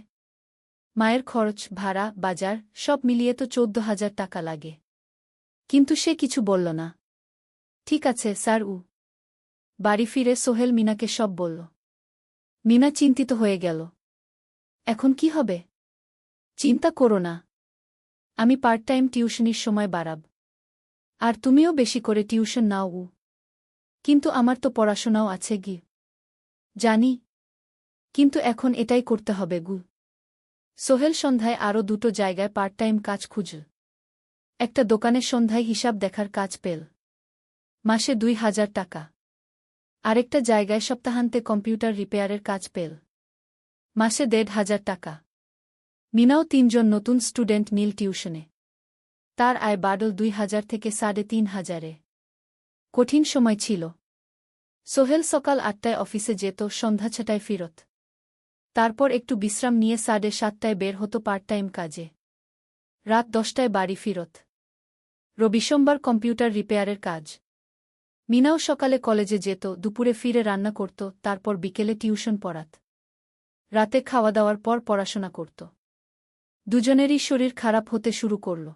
মায়ের খরচ, ভাড়া, বাজার সব মিলিয়ে তো ১৪,০০০ টাকা লাগে। কিন্তু সে কিছু বলল না। ঠিক আছে স্যার। বাড়ি ফিরে সোহেল মিনাকে সব বলল। মিনা চিন্তিত হয়ে গেল। এখন কি হবে? চিন্তা করো না। আমি পার্ট টাইম টিউশনির সময় বাড়াব। আর তুমিও বেশি করে টিউশন নাও। কিন্তু আমার তো পড়াশোনাও আছে গি। জানি। কিন্তু এখন এটাই করতে হবে গু। সোহেল সন্ধ্যায় আরও ২টো জায়গায় পার্ট টাইম কাজ খুঁজল। একটা দোকানের সন্ধ্যায় হিসাব দেখার কাজ পেল। মাসে ২,০০০ টাকা। আরেকটা জায়গায় সপ্তাহান্তে কম্পিউটার রিপেয়ারের কাজ পেল। মাসে ১,৫০০ টাকা। মিনাও ৩ জন নতুন স্টুডেন্ট নিল টিউশনে। তার আয় বাড়ল ২,০০০ থেকে ৩,৫০০। কঠিন সময় ছিল। সোহেল সকাল ৮টায় অফিসে যেত, সন্ধ্যা ৬টায় ফিরত। তারপর একটু বিশ্রাম নিয়ে ৭:৩০টায় বের হতো পার্ট টাইম কাজে। রাত ১০টায় বাড়ি ফিরত। রবি-সোমবার কম্পিউটার রিপেয়ারের কাজ। মিনাও সকালে কলেজে যেত, দুপুরে ফিরে রান্না করত, তারপর বিকেলে টিউশন পড়াত। রাতে খাওয়া দাওয়ার পর পড়াশোনা করত। দুজনেরই শরীর খারাপ হতে শুরু করল।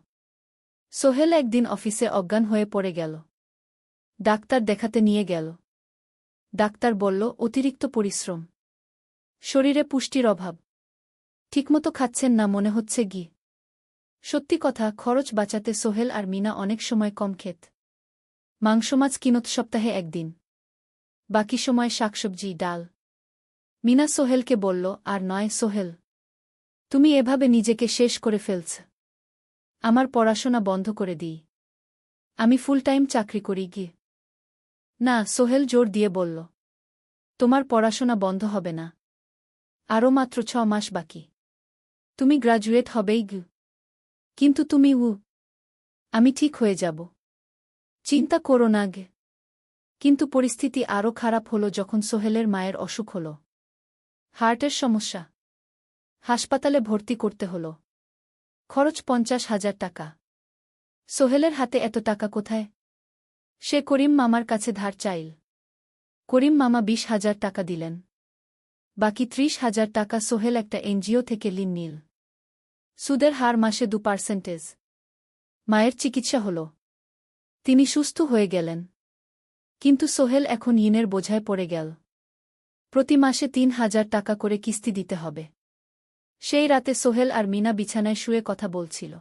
সোহেল একদিন অফিসে অজ্ঞান হয়ে পড়ে গেল। ডাক্তার দেখাতে নিয়ে গেল। ডাক্তার বলল, অতিরিক্ত পরিশ্রম। শরীরে পুষ্টির অভাব। ঠিকমতো খাচ্ছেন না মনে হচ্ছে গি। সত্যি কথা, খরচ বাঁচাতে সোহেল আর মিনা অনেক সময় কম খেত। মাংস মাছ কিনত সপ্তাহে ১ দিন। বাকি সময় শাকসবজি, ডাল। মিনা সোহেলকে বলল, আর নয় সোহেল। তুমি এভাবে নিজেকে শেষ করে ফেলছ। আমার পড়াশোনা বন্ধ করে দিই। আমি ফুল টাইম চাকরি করি গি। না, সোহেল জোর দিয়ে বলল। তোমার পড়াশোনা বন্ধ হবে না। আরও মাত্র ৬ মাস বাকি। তুমি গ্রাজুয়েট হবেই গি। কিন্তু তুমি। আমি ঠিক হয়ে যাব। চিন্তা করো না গে। কিন্তু পরিস্থিতি আরও খারাপ হলো যখন সোহেলের মায়ের অসুখ হল। হার্টের সমস্যা। হাসপাতালে ভর্তি করতে হল। খরচ ৫০,০০০ টাকা। সোহেলের হাতে এত টাকা কোথায়? সে করিম মামার কাছে ধার চাইল। করিম মামা ২০,০০০ টাকা দিলেন। বাকি ৩০,০০০ টাকা সোহেল একটা এনজিও থেকে ঋণ নিল। সুদের হার মাসে ২%। মায়ের চিকিৎসা হল। তিনি সুস্থ হয়ে গেলেন। কিন্তু সোহেল এখন ঋণের বোঝায় পড়ে গেল। প্রতি মাসে ৩,০০০ টাকা করে কিস্তি দিতে হবে। সেই রাতে সোহেল আর মিনা বিছানায় শুয়ে কথা বলছিল।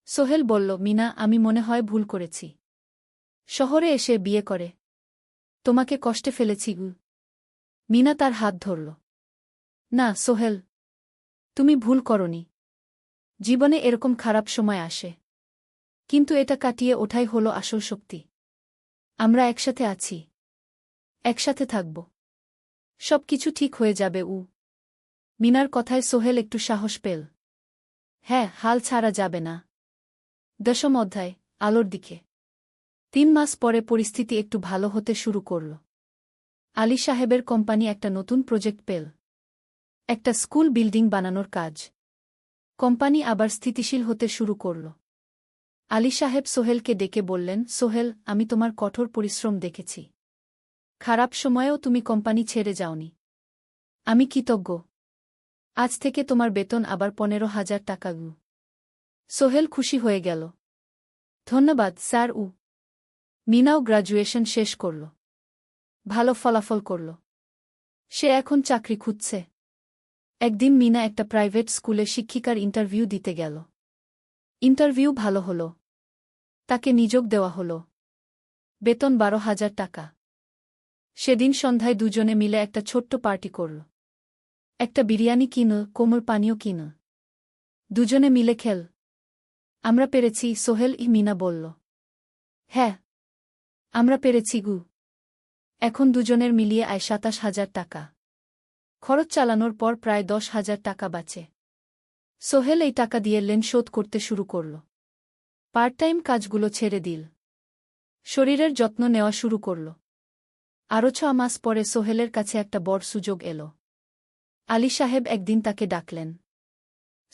সোহেল বলল, মিনা, আমি মনে হয় ভুল করেছি। শহরে এসে বিয়ে করে তোমাকে কষ্টে ফেলেছি গু। মিনা তার হাত ধরল। না সোহেল, তুমি ভুল করনি। জীবনে এরকম খারাপ সময় আসে, কিন্তু এটা কাটিয়ে ওঠাই হলো আসল শক্তি। আমরা একসাথে আছি, একসাথে থাকব, সবকিছু ঠিক হয়ে যাবে। মিনার কথায় সোহেল একটু সাহস পেল। হ্যাঁ, হাল ছাড়া যাবে না। 10ম অধ্যায়, আলোর দিকে। 3 মাস পরে পরিস্থিতি একটু ভালো হতে শুরু করল। আলী সাহেবের কোম্পানি একটা নতুন প্রজেক্ট পেল, একটা স্কুল বিল্ডিং বানানোর কাজ। কোম্পানি আবার স্থিতিশীল হতে শুরু করল। আলী সাহেব সোহেলকে ডেকে বললেন, সোহেল, আমি তোমার কঠোর পরিশ্রম দেখেছি। খারাপ সময়েও তুমি কোম্পানি ছেড়ে যাওনি। আমি কৃতজ্ঞ। আজ থেকে তোমার বেতন আবার 15,000 টাকা। সোহেল খুশি হয়ে গেল। ধন্যবাদ স্যার। মিনাও গ্র্যাজুয়েশন শেষ করল, ভালো ফলাফল করল। সে এখন চাকরি খুঁজছে। একদিন মিনা একটা প্রাইভেট স্কুলে শিক্ষিকার ইন্টারভিউ দিতে গেল। ইন্টারভিউ ভালো হল, তাকে নিযোগ দেওয়া হল। বেতন 12,000 টাকা। সেদিন সন্ধ্যায় দুজনে মিলে একটা ছোট্ট পার্টি করল। একটা বিরিয়ানি কিনল, কোমল পানীয় কিনল। দুজনে মিলে খেল। আমরা পেরেছি সোহেল, মিনা বলল। হ্যাঁ, আমরা পেরেছি গু। এখন দুজনের মিলিয়ে আয় 27,000 টাকা। খরচ চালানোর পর প্রায় 10,000 টাকা বাঁচে। সোহেল এই টাকা দিয়ে লোন শোধ করতে শুরু করল। পার্ট টাইম কাজগুলো ছেড়ে দিল। শরীরের যত্ন নেওয়া শুরু করল। আরও 6 মাস পরে সোহেলের কাছে একটা বড় সুযোগ এল। আলী সাহেব একদিন তাকে ডাকলেন।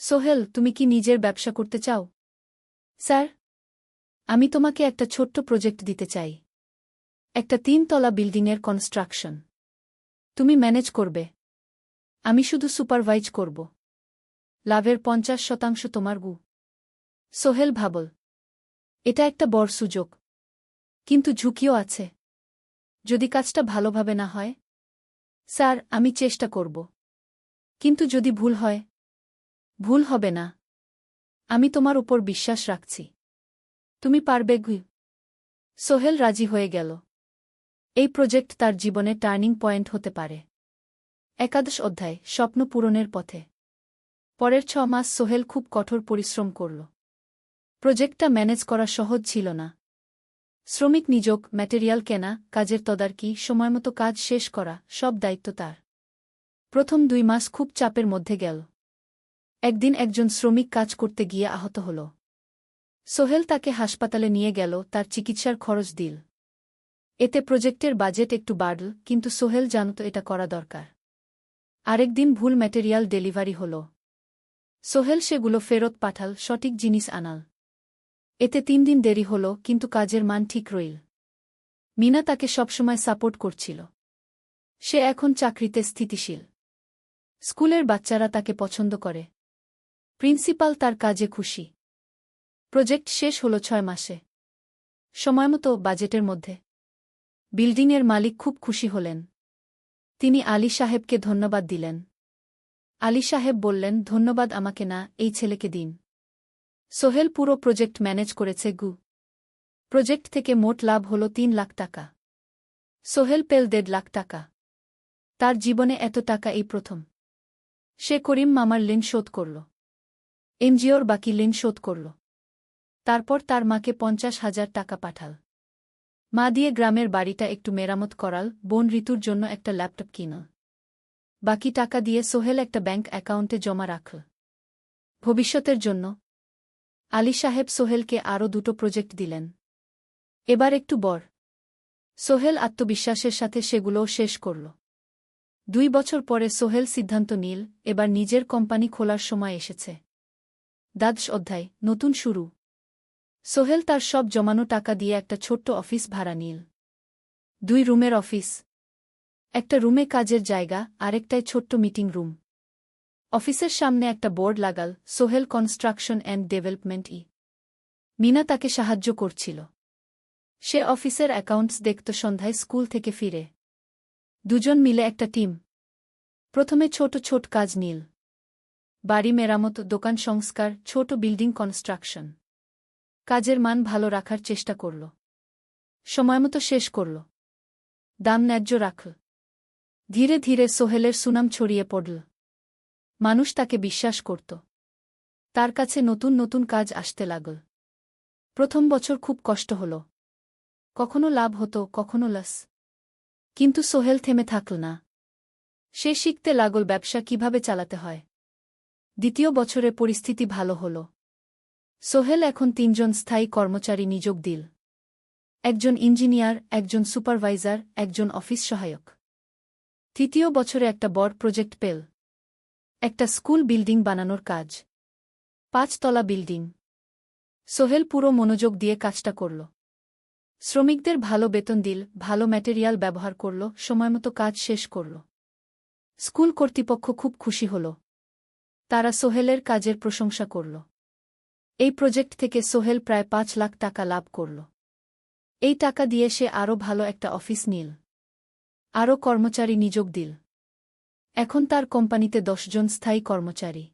সোহেল, তুমি কি নিজের ব্যবসা করতে চাও? স্যার, আমি তোমাকে একটা ছোট্ট প্রজেক্ট দিতে চাই। একটা 3 তলা বিল্ডিংয়ের কনস্ট্রাকশন। তুমি ম্যানেজ করবে, আমি শুধু সুপারভাইজ করব। লাভের 50% তোমার গু। সোহেল ভাবল, এটা একটা বড় সুযোগ, কিন্তু ঝুঁকিও আছে। যদি কাজটা ভালোভাবে না হয়? স্যার, আমি চেষ্টা করব, কিন্তু যদি ভুল হয়? ভুল হবে না। আমি তোমার উপর বিশ্বাস রাখছি, তুমি পারবে গু। সোহেল রাজি হয়ে গেল। এই প্রজেক্ট তার জীবনে টার্নিং পয়েন্ট হতে পারে। 11 অধ্যায়, স্বপ্ন পূরণের পথে। পরের 6 মাস সোহেল খুব কঠোর পরিশ্রম করল। প্রজেক্টটা ম্যানেজ করা সহজ ছিল না। শ্রমিক নিযোগ, ম্যাটেরিয়াল কেনা, কাজের তদারকি, সময়মতো কাজ শেষ করা, সব দায়িত্ব তার। প্রথম 2 মাস খুব চাপের মধ্যে গেল। একদিন একজন শ্রমিক কাজ করতে গিয়ে আহত হল। সোহেল তাকে হাসপাতালে নিয়ে গেল, তার চিকিৎসার খরচ দিল। এতে প্রজেক্টের বাজেট একটু বাড়ল, কিন্তু সোহেল জানত এটা করা দরকার। আরেকদিন ভুল ম্যাটেরিয়াল ডেলিভারি হল। সোহেল সেগুলো ফেরত পাঠাল, সঠিক জিনিস আনাল। এতে 3 দিন দেরি হল, কিন্তু কাজের মান ঠিক রইল। মিনা তাকে সবসময় সাপোর্ট করছিল। সে এখন চাকরিতে স্থিতিশীল। স্কুলের বাচ্চারা তাকে পছন্দ করে। প্রিন্সিপাল তার কাজে খুশি। প্রজেক্ট শেষ হল 6 মাসে, সময়মতো, বাজেটের মধ্যে। বিল্ডিংয়ের মালিক খুব খুশি হলেন। তিনি আলী সাহেবকে ধন্যবাদ দিলেন। আলী সাহেব বললেন, ধন্যবাদ আমাকে না, এই ছেলেকে দিন। সোহেল পুরো প্রজেক্ট ম্যানেজ করেছে গু। প্রজেক্ট থেকে মোট লাভ হল 3 লাখ টাকা। সোহেল পেল 1.5 লাখ টাকা। তার জীবনে এত টাকা এই প্রথম। সে করিম মামার ঋণ শোধ করল, এনজিওর বাকি ঋণ শোধ করল। তারপর তার মাকে 50,000 টাকা পাঠাল। মা দিয়ে গ্রামের বাড়িটা একটু মেরামত করাল, বোন ঋতুর জন্য একটা ল্যাপটপ কিনল। বাকি টাকা দিয়ে সোহেল একটা ব্যাংক অ্যাকাউন্টে জমা রাখল, ভবিষ্যতের জন্য। আলী সাহেব সোহেলকে আরও 2টো প্রজেক্ট দিলেন, এবার একটু বড়। সোহেল আত্মবিশ্বাসের সাথে সেগুলোও শেষ করল। 2 বছর পরে সোহেল সিদ্ধান্ত নিল, এবার নিজের কোম্পানি খোলার সময় এসেছে। 10 অধ্যায়, নতুন শুরু। সোহেল তার সব জমানো টাকা দিয়ে একটা ছোট্ট অফিস ভাড়া নিল। 2 রুমের অফিস। একটা রুমে কাজের জায়গা, আরেকটায় ছোট্ট মিটিং রুম। অফিসের সামনে একটা বোর্ড লাগাল, Sohel construction and development. Mina তাকে সাহায্য করছিল। সে অফিসের অ্যাকাউন্টস দেখত সন্ধ্যায় স্কুল থেকে ফিরে। দুজন মিলে একটা টিম। প্রথমে ছোট ছোট কাজ নীল। বাড়ি মেরামত, দোকান সংস্কার, ছোট বিল্ডিং কনস্ট্রাকশন। কাজের মান ভালো রাখার চেষ্টা করল। সময়মতো শেষ করল। দাম ন্যায্য রাখল। ধীরে ধীরে সোহেলের সুনাম ছড়িয়ে পড়ল। মানুষ তাকে বিশ্বাস করত। তার কাছে নতুন নতুন কাজ আসতে লাগল। প্রথম বছর খুব কষ্ট হল। কখনো লাভ হতো, কখনো লস। কিন্তু সোহেল থেমে থাকল না। সে শিখতে লাগল ব্যবসা কিভাবে চালাতে হয়। দ্বিতীয় বছরে পরিস্থিতি ভালো হল। সোহেল এখন ৩ জন স্থায়ী কর্মচারী নিয়োগ দিল। একজন ইঞ্জিনিয়ার, একজন সুপারভাইজার, একজন অফিস সহায়ক। তৃতীয় বছরে একটা বড় প্রজেক্ট পেল। একটা স্কুল বিল্ডিং বানানোর কাজ। ৫ তলা বিল্ডিং। সোহেল পুরো মনোযোগ দিয়ে কাজটা করল। শ্রমিকদের ভালো বেতন দিল, ভালো ম্যাটেরিয়াল ব্যবহার করল, সময়মতো কাজ শেষ করল। স্কুল কর্তৃপক্ষ খুব খুশি হল। তারা সোহেলের কাজের প্রশংসা করল। এই প্রজেক্ট থেকে সোহেল প্রায় ৫ লাখ টাকা লাভ করল। এই টাকা দিয়ে সে আরও ভালো একটা অফিস নিল। আরও কর্মচারী নিয়োগ দিল। এখন তার কোম্পানিতে ১০ জন স্থায়ী কর্মচারী।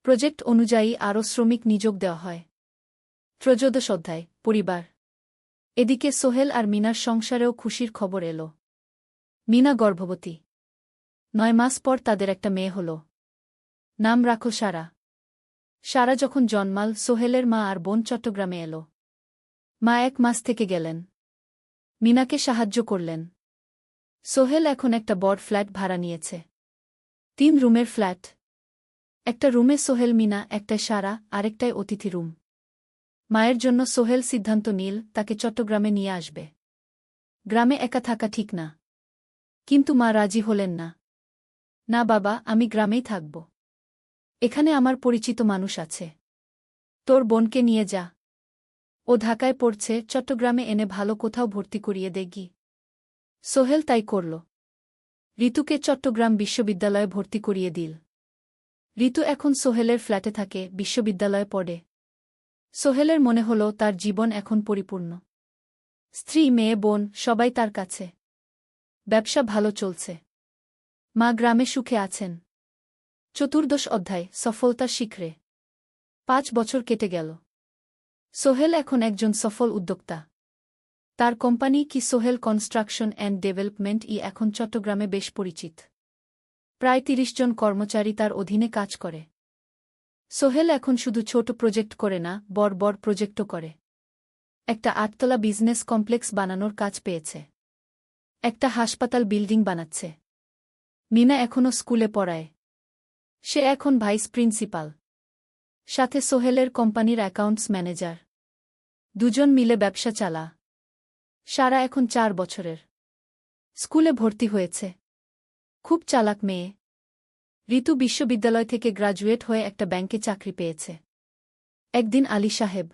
প্রজেক্ট অনুযায়ী আরও শ্রমিক নিয়োগ দেওয়া হয়। ১৩ অধ্যায়, পরিবার। এদিকে সোহেল আর মিনার সংসারেও খুশির খবর এল। মিনা গর্ভবতী। ৯ মাস পর তাদের একটা মেয়ে হল। নাম রাখল সারা। সারা যখন জন্মাল, সোহেলের মা আর বোন চট্টগ্রামে এল। মা ১ মাস থেকে গেলেন। মিনাকে সাহায্য করলেন। সোহেল এখন একটা বড় ফ্ল্যাট ভাড়া নিয়েছে। ৩ রুমের ফ্ল্যাট। একটা রুমে সোহেল, মিনা, একটায় সারা, আরেকটায় অতিথি রুম। মায়ের জন্য সোহেল সিদ্ধান্ত নিল তাকে চট্টগ্রামে নিয়ে আসবে। গ্রামে একা থাকা ঠিক না। কিন্তু মা রাজি হলেন না। না বাবা, আমি গ্রামেই থাকব। এখানে আমার পরিচিত মানুষ আছে। তোর বোনকে নিয়ে যা। ও ঢাকায় পড়ছে, চট্টগ্রামে এনে ভালো কোথাও ভর্তি করিয়ে দেগি। সোহেল তাই করল। ঋতুকে চট্টগ্রাম বিশ্ববিদ্যালয়ে ভর্তি করিয়ে দিল। ঋতু এখন সোহেলের ফ্ল্যাটে থাকে, বিশ্ববিদ্যালয়ে পড়ে। সোহেলের মনে হল তার জীবন এখন পরিপূর্ণ। স্ত্রী, মেয়ে, বোন সবাই তার কাছে। ব্যবসা ভালো চলছে। মা গ্রামে সুখে আছেন। ১৪ অধ্যায়, সফলতার শিখরে। ৫ বছর কেটে গেল। সোহেল এখন একজন সফল উদ্যোক্তা। তার কোম্পানি কি সোহেল কনস্ট্রাকশন অ্যান্ড ডেভেলপমেন্ট এখন চট্টগ্রামে বেশ পরিচিত। প্রায় ৩০ জন কর্মচারী তার অধীনে কাজ করে। সোহেল এখন শুধু ছোট প্রজেক্ট করে না, বড় বড় প্রজেক্টও করে। একটা ৮ তলা বিজনেস কমপ্লেক্স বানানোর কাজ পেয়েছে। একটা হাসপাতাল বিল্ডিং বানাচ্ছে। মিনা এখনও স্কুলে পড়ায়। সে এখন ভাইস প্রিন্সিপাল। সাথে সোহেলের কোম্পানির অ্যাকাউন্টস ম্যানেজার। দুজন মিলে ব্যবসা চালা। সারা এখন ৪ বছরের। স্কুলে ভর্তি হয়েছে। খুব চালাক মেয়ে। ঋতু বিশ্ববিদ্যালয় থেকে গ্রাজুয়েট হয়ে একটা ব্যাংকে চাকরি পেয়েছে। একদিন আলী সাহেব